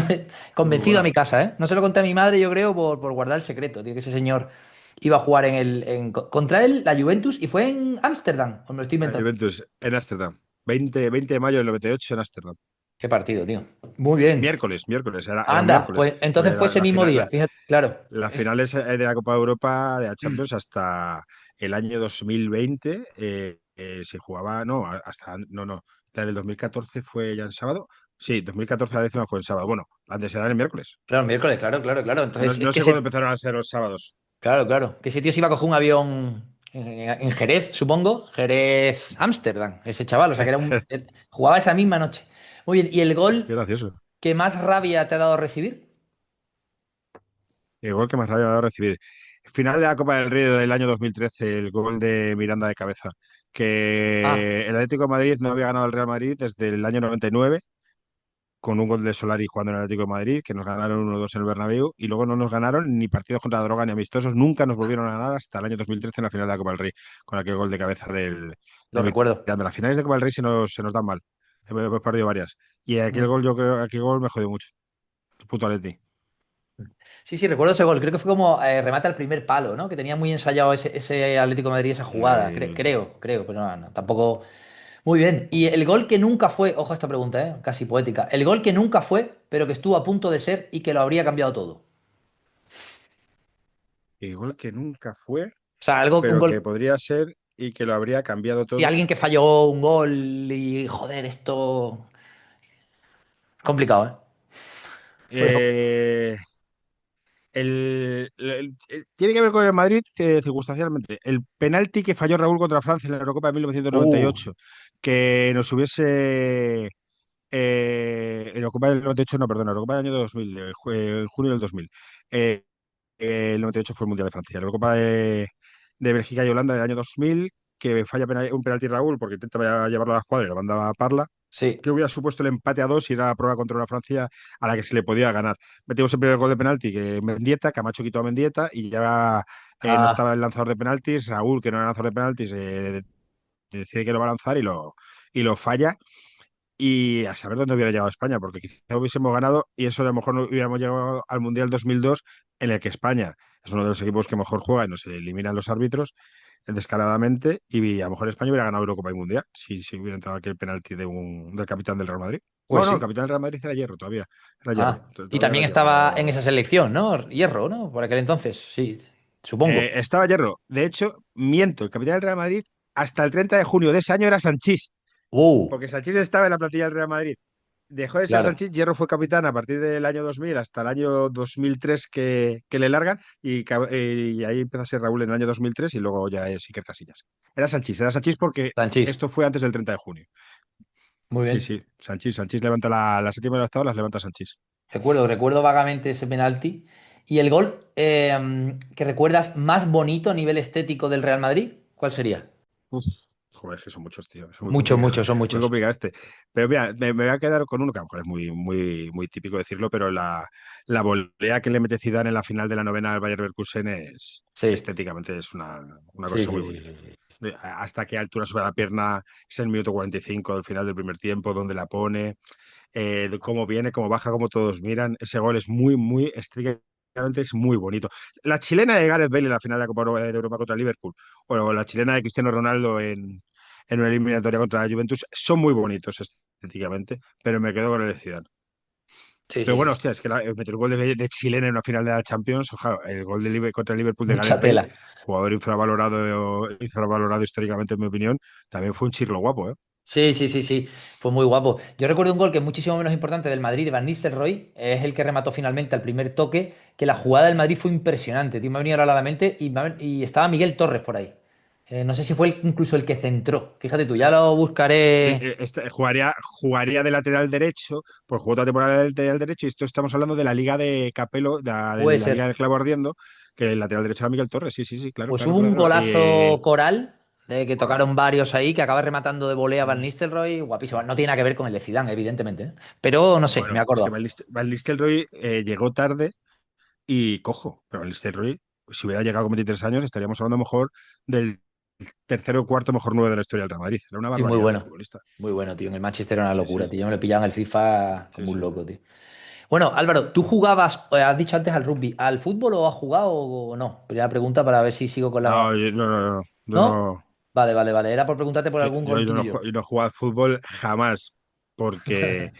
Muy Convencido a mi mola. casa, ¿eh? No se lo conté a mi madre, yo creo, por guardar el secreto, tío, que ese señor iba a jugar contra él, la Juventus, y fue en Ámsterdam, o me lo estoy La inventando. Juventus en Ámsterdam. 20 de mayo del 98 en Ámsterdam. Qué partido, tío. Muy bien. Miércoles, era un Anda, miércoles. pues entonces Porque fue la, ese la mismo final, día, fíjate, claro. la final es de la Copa de Europa de la Champions hasta el año 2020. Se jugaba, no, hasta, no. La del 2014 fue ya en sábado. Sí, 2014 la décima fue en sábado. Bueno, antes era el miércoles. Claro, miércoles, claro, claro, claro. No, Entonces, es no que sé cuándo empezaron a ser los sábados. claro, claro, que ese tío se iba a coger un avión en Jerez, supongo, Jerez, Ámsterdam, ese chaval, o sea que jugaba esa misma noche. Muy bien, ¿y el Qué gol gracioso. que más rabia te ha dado recibir? El gol que más rabia me ha dado recibir. Final de la Copa del Rey del año 2013, el gol de Miranda de cabeza. Ah, Que el Atlético de Madrid no había ganado al Real Madrid desde el año 99, con un gol de Solari jugando en el Atlético de Madrid, que nos ganaron 1-2 en el Bernabéu, y luego no nos ganaron ni partidos contra la droga ni amistosos, nunca nos volvieron a ganar hasta el año 2013 en la final de la Copa del Rey, con aquel gol de cabeza lo de recuerdo. Miranda. Las finales de Copa del Rey se nos dan mal. Hemos perdido varias. Y aquel Mm. gol, yo creo, aquel gol me jodió mucho. El puto Atleti. Sí, sí, recuerdo ese gol. Creo que fue como remata al primer palo, ¿no? Que tenía muy ensayado ese Atlético de Madrid, esa jugada. Creo, pero no, tampoco. Muy bien. Y el gol que nunca fue, ojo a esta pregunta, casi poética. El gol que nunca fue, pero que estuvo a punto de ser y que lo habría cambiado todo. O El gol que nunca fue, sea, un pero gol. que podría ser y que lo habría cambiado Si todo. alguien que falló un gol y joder, esto. Complicado, ¿eh? Fue. Eh, tiene que ver con el Madrid circunstancialmente. El penalti que falló Raúl contra Francia en la Eurocopa de Uh, 1998, que nos hubiese. En la Eurocopa del 98, no, perdón, la Eurocopa del año 2000, en junio del 2000. Eh, el 98 fue el Mundial de Francia. La Eurocopa de Bélgica y Holanda del año 2000, que falla un penalti Raúl porque intenta llevarlo a la escuadra y lo manda a Parla, sí. que hubiera supuesto el empate a dos y era la prueba contra una Francia a la que se le podía ganar. Metimos el primer gol de penalti que Mendieta, Camacho quitó a Mendieta y ya no Ah, estaba el lanzador de penaltis, Raúl, que no era lanzador de penaltis, decide que lo va a lanzar y lo falla. Y a saber dónde hubiera llegado España, porque quizá hubiésemos ganado y eso a lo mejor no hubiéramos llegado al Mundial 2002, en el que España es uno de los equipos que mejor juega y nos eliminan los árbitros descaradamente, y a lo mejor España hubiera ganado Eurocopa y Mundial si hubiera entrado aquel penalti del capitán del Real Madrid. pues Bueno, no, el sí. capitán del Real Madrid era Hierro todavía. Era Hierro. Ah. Y Todavía era también Hierro. estaba en esa selección, ¿no? Hierro, ¿no? Por aquel entonces, sí. Supongo. Estaba Hierro. De hecho, miento, el capitán del Real Madrid hasta el 30 de junio de ese año era Sanchís, porque Sanchís estaba en la plantilla del Real Madrid. Dejó de ser Claro. Sanchís, Hierro fue capitán a partir del año 2000 hasta el año 2003 que le largan, y ahí empezó a ser Raúl en el año 2003 y luego ya es Iker Casillas. Era Sanchís porque Sanchís. esto fue antes del 30 de junio. Muy Sí, bien. sí, Sanchís levanta la séptima y la octava, las levanta Sanchís. Recuerdo vagamente ese penalti. ¿Y el gol que recuerdas más bonito a nivel estético del Real Madrid? ¿Cuál sería? Uf. Joder, es que son muchos, tío. Es muy Muchos, complicado. muchos, son Muy muchos. complicado este. Pero mira, me voy a quedar con uno que a lo mejor es muy típico decirlo, pero la volea que le mete Zidane en la final de la novena al Bayer Leverkusen es Sí, estéticamente es una sí, cosa sí, muy sí, bonita. sí, sí. Hasta qué altura sube la pierna, es el minuto 45 del final del primer tiempo, donde la pone, de cómo viene, cómo baja, cómo todos miran. Ese gol es muy estéticamente es muy bonito. La chilena de Gareth Bale en la final de la Copa de Europa contra Liverpool, o la chilena de Cristiano Ronaldo en una eliminatoria contra la Juventus, son muy bonitos estéticamente, pero me quedo con el de Zidane. Sí, Pero sí, sí, bueno, sí. hostia, es que meter el gol de chilena en una final de la Champions, ojalá, el gol contra el Liverpool de Mucha Gareth Bale, tela. jugador infravalorado históricamente, en mi opinión, también fue un chirlo guapo, ¿eh? Sí, sí, sí, sí. Fue muy guapo. Yo recuerdo un gol que es muchísimo menos importante del Madrid, de Van Nistelrooy. Es el que remató finalmente al primer toque. Que la jugada del Madrid fue impresionante. Tío, me ha venido ahora a la mente y estaba Miguel Torres por ahí. No sé si fue incluso el que centró. Fíjate tú, ya lo buscaré. Jugaría de lateral derecho, por jugó otra temporada de lateral derecho, y esto estamos hablando de la Liga de Capello, de Puede la Liga ser. del Clavo Ardiendo, que el lateral derecho era Miguel Torres, sí, sí, sí, claro, Pues claro, hubo un claro. golazo coral, de que Hola. tocaron varios ahí, que acaba rematando de volea Van Nistelrooy. Guapísimo. No tiene nada que ver con el de Zidane, evidentemente, ¿eh? Pero no sé, me he Bueno, es que acordado. Van Nistelrooy llegó tarde y cojo, pero Van Nistelrooy, si hubiera llegado con 23 años, estaríamos hablando a lo mejor del tercero o cuarto mejor nueve de la historia del Real Madrid. Era una Sí, muy barbaridad de bueno. futbolista. Muy bueno, tío. En el Manchester era una Sí, locura, sí, tío. Yo me lo pillaba en el FIFA sí, como un sí. loco, tío. Bueno, Álvaro, ¿tú jugabas, has dicho antes al rugby, al fútbol o has jugado o no? Primera pregunta para ver si sigo con la... No, no. Yo ¿No? no. Vale, vale, vale. Era por preguntarte por algún gol tuyo. Yo no he jugado al fútbol jamás, porque,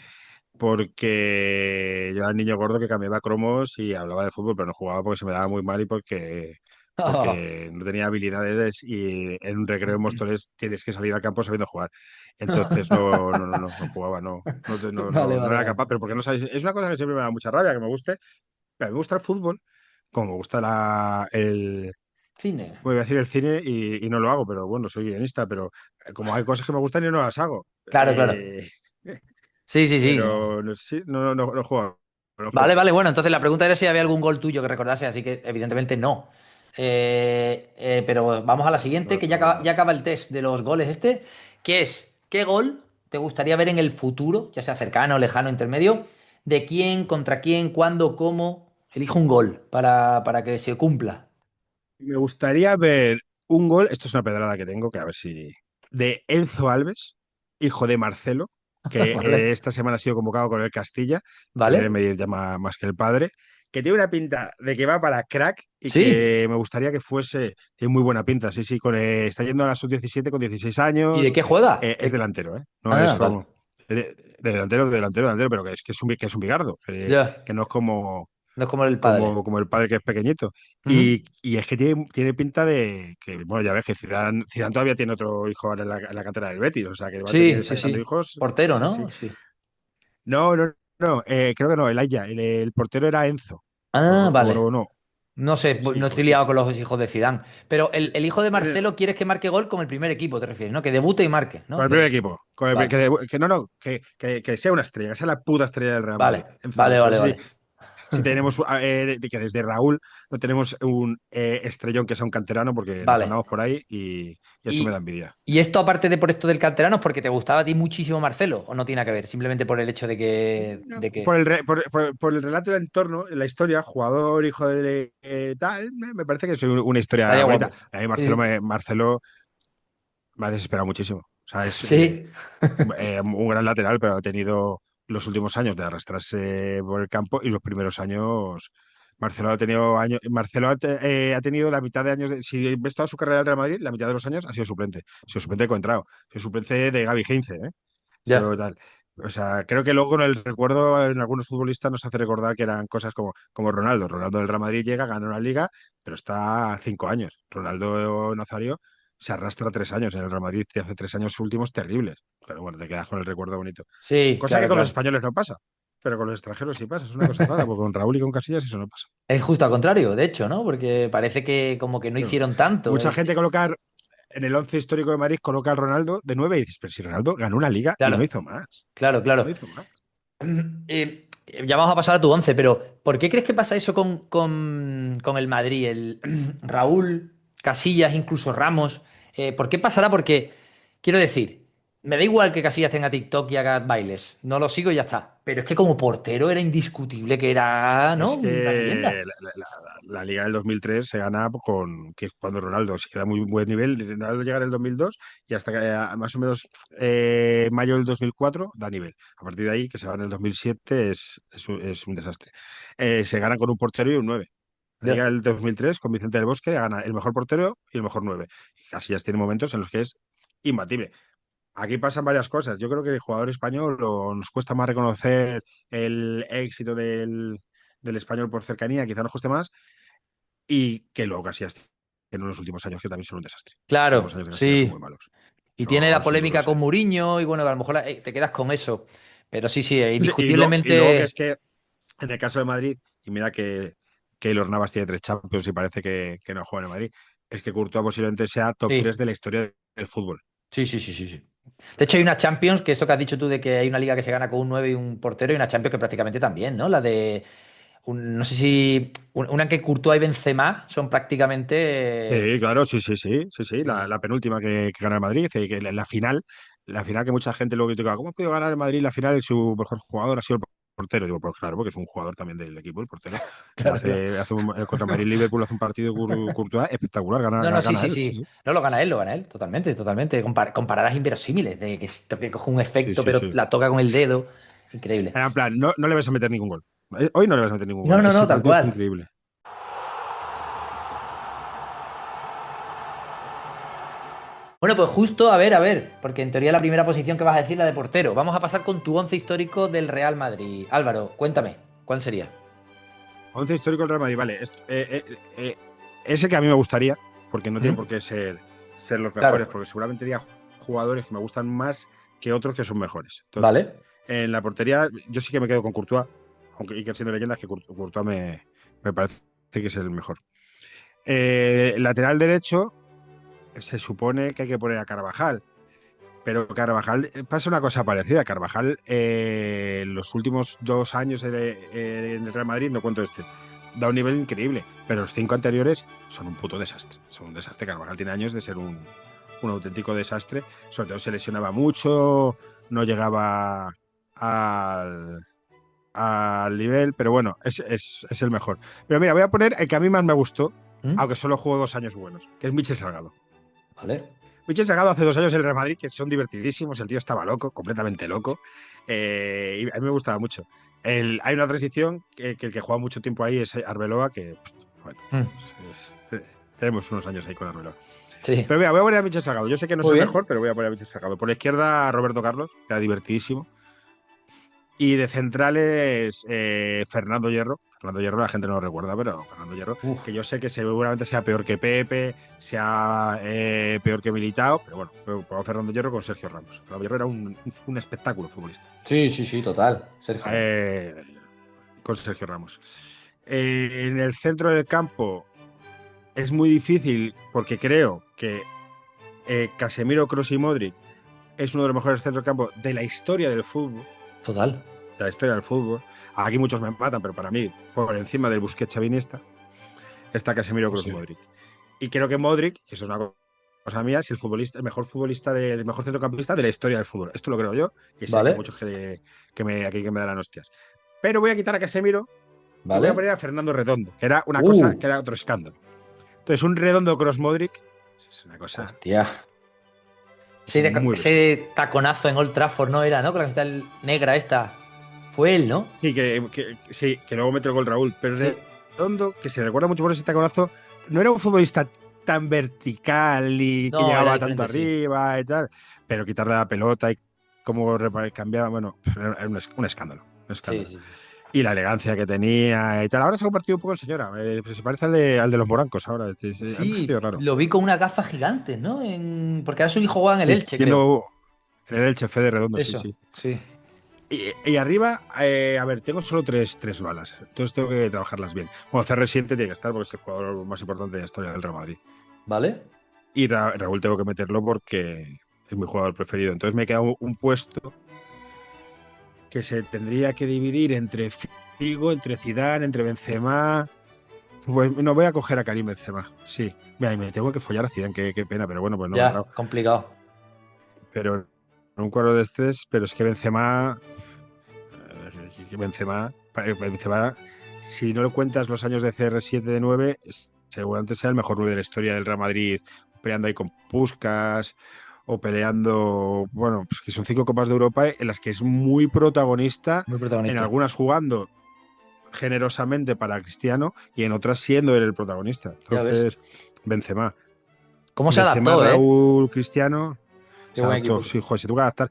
porque yo era el niño gordo que cambiaba cromos y hablaba de fútbol, pero no jugaba porque se me daba muy mal y porque no tenía habilidades y en un recreo en Móstoles tienes que salir al campo sabiendo jugar. Entonces no jugaba, Vale, no vale, era vale. capaz, pero porque no sabes, es una cosa que siempre me da mucha rabia, que me guste, me gusta el fútbol, como me gusta Cine. voy a decir el cine y no lo hago, pero bueno, soy guionista, pero como hay cosas que me gustan y no las hago. Claro, claro. Eh, Sí, sí, sí. pero sí, no juego, no Vale, juego. vale, bueno, entonces la pregunta era si había algún gol tuyo que recordase, así que evidentemente no. Pero vamos a la siguiente, que ya acaba el test de los goles este, que es, ¿qué gol te gustaría ver en el futuro, ya sea cercano, lejano, intermedio? ¿De quién, contra quién, cuándo, cómo? Elijo un gol para que se cumpla. Me gustaría ver un gol, esto es una pedrada que tengo, que a ver si... De Enzo Alves, hijo de Marcelo, que Vale. esta semana ha sido convocado con el Castilla, que debe ¿Vale? medir ya más que el padre, que tiene una pinta de que va para crack y Sí. que me gustaría que fuese, tiene muy buena pinta, sí, sí, está yendo a la sub-17 con 16 ¿Y de años, qué juega? es delantero, ¿eh? No Ah, es vale. como... delantero, pero que es un bigardo, Ya. que no es No es como el padre. como el padre que es pequeñito. Ujú. Y es que tiene pinta de que, bueno, ya ves que Zidane todavía tiene otro hijo ahora en la cantera del Betis, o sea que va a Sí, tener sí, sacando sí. hijos. Sí, Portero, sí, sí. ¿no? Sí. Creo que no, el Aya, el portero era Enzo, Ah, vale. o no. No sé, Sí, no o estoy sí. liado con los hijos de Zidane. Pero el hijo de Eh, Marcelo quieres que marque gol con el primer equipo, te refieres, ¿no? Que debute y marque, Con ¿no? el primer equipo, Vale, que no, no, que sea una estrella, que sea la puta estrella del Real vale, Madrid, Enzo vale, Alves. No vale, sé vale. si tenemos, que desde Raúl no tenemos un estrellón que sea un canterano porque nos Vale. andamos por ahí y eso me da Y, envidia. y esto, aparte de por esto del canterano, es porque te gustaba a ti muchísimo Marcelo, o no tiene nada que ver, simplemente por el hecho de que, No, de que... por el relato del entorno, la historia, jugador, hijo de tal, me parece que es una historia Estaría bonita. guapo. A mí Sí, Marcelo me ha desesperado muchísimo. O sea, es sí. un gran lateral, pero ha tenido los últimos años de arrastrarse por el campo y los primeros años. Marcelo ha tenido la mitad de años, si ves toda su carrera en Real Madrid, la mitad de los años ha sido suplente. Ha sido suplente de Coentrao, ha sido suplente de Gaby Heinze, ¿eh? Ya. Eso tal. O sea, creo que luego con el recuerdo en algunos futbolistas nos hace recordar que eran cosas como Ronaldo. Ronaldo del Real Madrid llega, gana una liga, pero está 5 años. Ronaldo Nazario se arrastra 3 años en el Real Madrid y hace 3 años últimos terribles. Pero bueno, te quedas con el recuerdo bonito. Sí, Cosa que claro, con los claro. españoles no pasa, pero con los extranjeros sí pasa. Es una cosa rara, porque con Raúl y con Casillas eso no pasa. Es justo al contrario, de hecho, ¿no? Porque parece que como que no Claro. hicieron tanto. Mucha gente coloca en el once histórico de Madrid, coloca al Ronaldo de 9 y dices, pero si Ronaldo ganó una liga y no Claro, hizo más. claro, No claro. hizo más. Ya vamos a pasar a tu once, pero ¿por qué crees que pasa eso con el Madrid? El Raúl, Casillas, incluso Ramos. ¿Por qué pasará? Porque quiero decir, me da igual que Casillas tenga TikTok y haga bailes, no lo sigo y ya está. Pero es que como portero era indiscutible que era, ¿no? Es Una que leyenda. la Liga del 2003 se gana con que cuando Ronaldo se queda a muy buen nivel. Ronaldo llega en el 2002 y hasta que más o menos mayo del 2004 da nivel. A partir de ahí, que se va en el 2007, es un desastre. Se gana con un portero y un 9. La Liga Ya. del 2003 con Vicente del Bosque gana el mejor portero y el mejor 9. Casillas tiene momentos en los que es imbatible. Aquí pasan varias cosas. Yo creo que el jugador español nos cuesta más reconocer el éxito del español por cercanía, quizá nos cueste más, y que luego Casillas en los últimos años, que también son un desastre. Los últimos Claro, años de Casillas son muy sí. malos. Y tiene la Eso sí que lo polémica sé. con Mourinho y bueno, a lo mejor te quedas con eso. Pero sí, sí, Y luego que indiscutiblemente. es que en el caso de Madrid, y mira que Keylor Navas tiene 3 Champions y parece que no juega en el Madrid, es que Courtois posiblemente sea top 3 Sí, de la historia del fútbol. sí, sí, sí, sí, sí. De hecho, hay una Champions, que eso que has dicho tú de que hay una liga que se gana con un 9 y un portero, y una Champions que prácticamente también, ¿no? La de. No sé si. Una en que Courtois y Benzema son prácticamente. Sí, claro, sí, sí, sí, sí, sí, la, Sí. la penúltima que gana el Madrid, y que la final que mucha gente luego critica, ¿cómo ha podido ganar el Madrid la final y su mejor jugador ha sido el portero? Digo, pues claro, porque es un jugador también del equipo, el portero. Claro, claro. Contra Madrid-Liverpool hace un partido Courtois espectacular, No, no, sí, gana sí, él, sí, sí. sí. No, lo gana él, totalmente, totalmente. Con paradas inverosímiles, de que coge un Sí, efecto, sí, pero sí. la toca con el dedo. Increíble. En plan, no le vas a meter ningún gol. Hoy no le vas a meter ningún No, gol. no, Ese no, tal partido fue cual. increíble. Bueno, pues justo, a ver, porque en teoría la primera posición que vas a decir la de portero. Vamos a pasar con tu once histórico del Real Madrid. Álvaro, cuéntame, ¿cuál sería? 11 histórico del Real Madrid, vale. Ese que a mí me gustaría, porque no tienen ¿Mm? por qué ser los mejores, Claro, porque seguramente diga jugadores que me gustan más que otros que son mejores. Entonces, vale. en la portería, yo sí que me quedo con Courtois, aunque y que siendo leyendas que Courtois me parece que es el mejor. Lateral derecho, se supone que hay que poner a Carvajal, pero Carvajal pasa una cosa parecida. Carvajal, los últimos 2 años en el Real Madrid, no cuento este, da un nivel increíble, pero los 5 anteriores son un puto desastre. Son un desastre. Carvajal tiene años de ser un auténtico desastre. Sobre todo se lesionaba mucho, no llegaba al, al nivel, pero bueno, es el mejor. Pero mira, voy a poner el que a mí más me gustó, ¿Mm? aunque solo jugó 2 años buenos, que es Michel Salgado. Vale. Michel Salgado hace 2 años en el Real Madrid, que son divertidísimos, el tío estaba loco, completamente loco, y a mí me gustaba mucho. Hay una transición que el que juega mucho tiempo ahí es Arbeloa, que, bueno, Mm. tenemos unos años ahí con Arbeloa. Sí. Pero mira, voy a poner a Michel Salgado. Yo sé que no es Muy el bien. mejor, pero voy a poner a Michel Salgado. Por la izquierda, Roberto Carlos, que era divertidísimo. Y de centrales, Fernando Hierro. Fernando Hierro, la gente no lo recuerda, pero Fernando Hierro, Uf. que yo sé que seguramente sea peor que Pepe, sea peor que Militao, pero bueno, pongo Fernando Hierro con Sergio Ramos. Fernando Hierro era un espectáculo futbolista. Sí, sí, sí, total. Sergio Ramos. Eh, con Sergio Ramos. En el centro del campo es muy difícil porque creo que Casemiro, Kroos y Modric es uno de los mejores centros del campo de la historia del fútbol. Total. De la historia del fútbol. Aquí muchos me matan, pero para mí, por encima del Busquets chavinista, está Casemiro, Pues Kroos y sí. Modric. Y creo que Modric, que eso es una cosa mía, es el mejor futbolista, el mejor centrocampista de la historia del fútbol. Esto lo creo yo, y sé que hay Vale. muchos aquí que me darán hostias. Pero voy a quitar a Casemiro y voy a Vale. poner a Fernando Redondo, que era una cosa, Uh. que era otro escándalo. Entonces, un Redondo Cross Modric es una cosa, Hostia. es muy bestia. Ese taconazo en Old Trafford, ¿no era, no? Con la camiseta negra esta. Fue él, ¿no? Sí, sí, que luego mete el gol Raúl, pero Sí. Redondo, que se recuerda mucho por ese taconazo, no era un futbolista tan vertical y que No, era llegaba tanto diferente, sí. arriba y tal, pero quitarle la pelota y cómo cambiaba, bueno, era un escándalo, un Sí, escándalo. sí, sí. Y la elegancia que tenía y tal. Ahora se ha convertido un poco en señora, pues se parece al de los morancos ahora, ha Sí, envejecido raro. lo vi con unas gafas gigantes, ¿no? Porque ahora su hijo juega en el Sí, Elche, creo. viendo en el Elche de Redondo, sí, Eso, sí. sí. Y arriba, a ver, tengo solo tres balas, entonces tengo que trabajarlas bien. Bueno, CR7 tiene que estar porque es el jugador más importante de la historia del Real Madrid. ¿Vale? Y Raúl tengo que meterlo porque es mi jugador preferido. Entonces me queda un puesto que se tendría que dividir entre Figo, entre Zidane, entre Benzema. Pues no, voy a coger a Karim Benzema, sí. Mira, y me tengo que follar a Zidane, qué pena, pero bueno, pues no me ha Ya, entrado. complicado. pero en un cuadro de estrés, pero es que Benzema, si no le cuentas los años de CR7 de 9, seguramente sea el mejor 9 de la historia del Real Madrid, peleando ahí con Puskás o peleando, bueno, pues que son 5 Copas de Europa en las que es muy protagonista, Muy en protagonista. algunas jugando generosamente para Cristiano y en otras siendo él el protagonista. Ya ves. Entonces, Benzema. ¿Cómo se Benzema, adaptó, eh? Raúl, Cristiano, Qué se buen adaptó. equipo. Sí, joder, se tuvo que adaptar.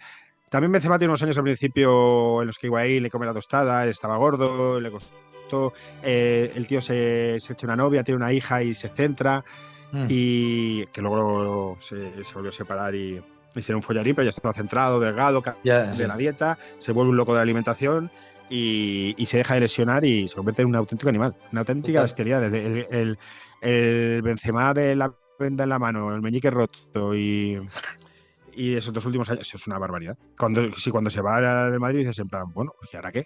También Benzema tiene unos años al principio en los que Higuaín le come la tostada, él estaba gordo, le costó. El tío se echa una novia, tiene una hija y se centra. Mm. Y que luego se volvió a separar y ser un follarín, pero ya estaba centrado, delgado, Ya, de sí. la dieta, se vuelve un loco de la alimentación y se deja de lesionar y se convierte en un auténtico animal, una auténtica Total. bestialidad. Desde el Benzema de la venda en la mano, el meñique roto y esos 2 últimos años, eso es una barbaridad. Cuando se va del Madrid dices en plan, bueno, ¿y ahora qué?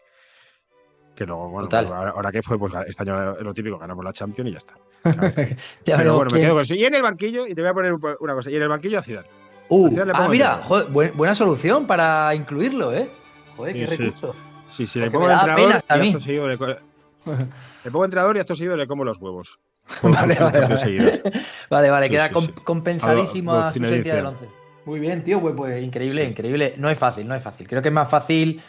Que luego, bueno, pues Total. ahora qué fue, pues este año lo típico, ganamos la Champions y ya está. ¿Sabes? Ya Pero veremos bueno, me quedo quién. con eso. Y en el banquillo, y te voy a poner una cosa, y en el banquillo a Zidane. A Zidane le pongo de Mira, entrenador. joder, buena solución para incluirlo, ¿eh? Joder, qué Sí, sí. recurso. Sí, le Porque me pongo de da pena entrenador hasta a y acto mí. seguido le pongo de entrenador y acto seguido le como los huevos. Por Vale, 3 vale, Champions vale. seguidas. Vale, Sí, queda sí, sí. compensadísimo a su Doctrina ausencia del inicial. 11. Muy bien, tío, pues increíble, Sí. increíble. No es fácil, no es fácil. Creo que es más fácil.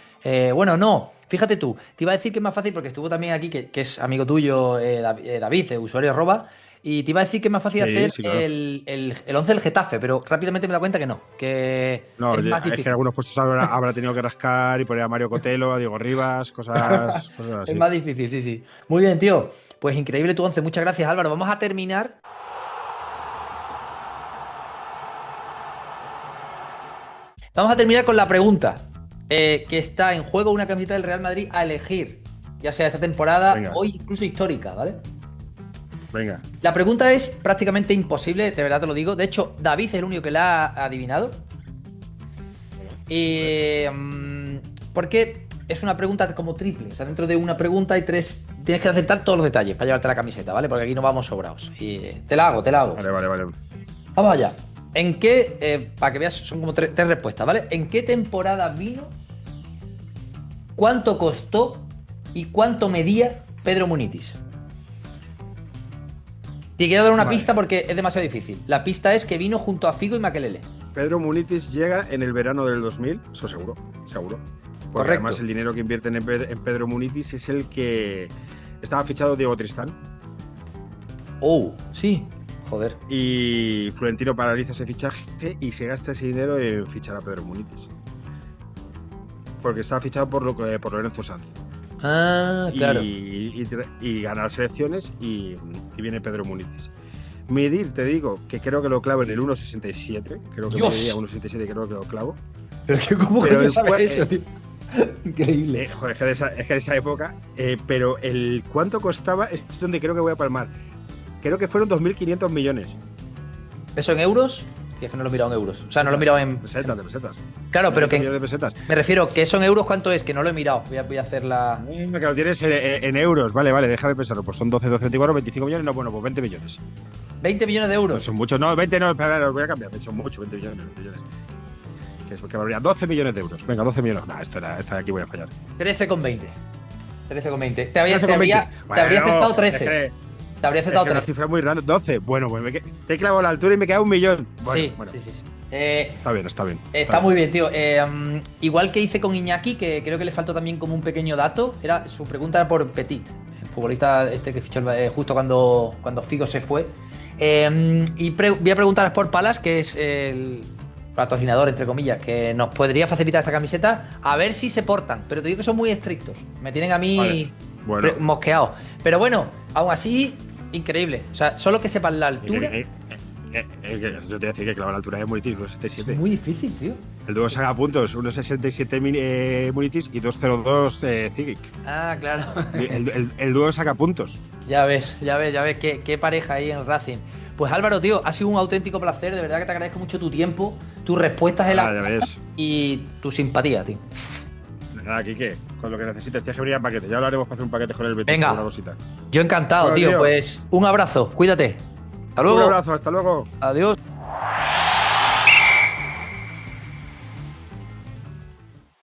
Bueno, no, fíjate tú. Te iba a decir que es más fácil porque estuvo también aquí, que es amigo tuyo, David, usuario arroba. Y te iba a decir que es más fácil Sí, hacer sí, claro. el 11 del Getafe, pero rápidamente me he dado cuenta que no, que No, es más es que en difícil. algunos puestos habrá tenido que rascar y poner a Mario Cotelo, a Diego Rivas, cosas Es así. más difícil, sí, sí. Muy bien, tío. Pues increíble tu 11. Muchas gracias, Álvaro. Vamos a terminar. Vamos a terminar con la pregunta. Que está en juego una camiseta del Real Madrid a elegir, ya sea esta temporada Venga, o incluso histórica, ¿vale? venga. La pregunta es prácticamente imposible, de verdad te lo digo. De hecho, David es el único que la ha adivinado. Porque es una pregunta como triple. O sea, dentro de una pregunta hay 3. Tienes que aceptar todos los detalles para llevarte la camiseta, ¿vale? Porque aquí no vamos sobrados. Y te la hago, te la hago. Vale. Vamos allá. ¿En qué, para que veas, son como 3 respuestas, ¿vale? ¿En qué temporada vino? ¿Cuánto costó? ¿Y cuánto medía Pedro Munitis? Te quiero dar una Vale. pista porque es demasiado difícil. La pista es que vino junto a Figo y Makelele. Pedro Munitis llega en el verano del 2000, eso seguro. Porque Correcto. además el dinero que invierten en Pedro Munitis es el que estaba fichado Diego Tristán Oh, sí. Joder. y Florentino paraliza ese fichaje y se gasta ese dinero en fichar a Pedro Munitis. Porque estaba fichado por Lorenzo Sanz. Ah, claro. Y gana las elecciones y viene Pedro Munitis. Medir, te digo, que creo que lo clavo en el 1,67. Creo que Dios. medía 1,67, creo que lo clavo. Pero ¿cómo Pero coño el sabes cua- eso, tío? Increíble. Joder, es que de esa época, pero el cuánto costaba es donde creo que voy a palmar. Creo que fueron 2.500 millones. ¿Eso en euros? Sí, es que no lo he mirado en euros. O sea, no lo he mirado en. Pesetas, de pesetas. Claro, pero 500 que. millones de pesetas. Me refiero, que eso en euros, ¿cuánto es? Que no lo he mirado. Voy a hacer la. Que lo tienes en euros. Vale, déjame pensarlo. Pues son 12, 24, 25 millones. No, bueno, pues 20 millones. 20 millones de No euros. son muchos. No, 20 no, espera, los voy a cambiar. Son muchos, 20 millones. 20 millones. Que habría 12 millones de euros. Venga, 12 millones. No, esta de aquí voy a fallar. 13,20. 13,20. Te habría 13,20. aceptado 13. Te habría Es aceptado que una 13. cifra muy grande. 12. Bueno, pues te he clavado la altura y me queda 1 millón. Bueno. Sí. Está bien. Está muy bien, tío. Igual que hice con Iñaki, que creo que le faltó también como un pequeño dato, era su pregunta era por Petit, el futbolista este que fichó justo cuando Figo se fue. Voy a preguntar por Palas, que es el patrocinador, entre comillas, que nos podría facilitar esta camiseta, a ver si se portan. Pero te digo que son muy estrictos. Me tienen a mí Vale. Bueno. mosqueado. Pero bueno, aún así, increíble. O sea, solo que sepan la altura. Yo te voy a decir que clavar la altura de Munitis, 1,77. Es muy difícil, tío. El dúo saca puntos, 1,67 Munitis y 2,02 Civic. Ah, claro. El dúo saca puntos. Ya ves. Qué pareja ahí en Racing. Pues Álvaro, tío, ha sido un auténtico placer. De verdad que te agradezco mucho tu tiempo, tus respuestas Ya ves. y tu simpatía, tío. Nada, Quique, con lo que necesites, tienes que venir a paquete. Ya hablaremos para hacer un paquete con el Betis. Venga. Alguna cosita. Yo encantado, Bueno, tío. tío. Pues un abrazo. Cuídate. Hasta luego. Un abrazo, hasta luego. Adiós.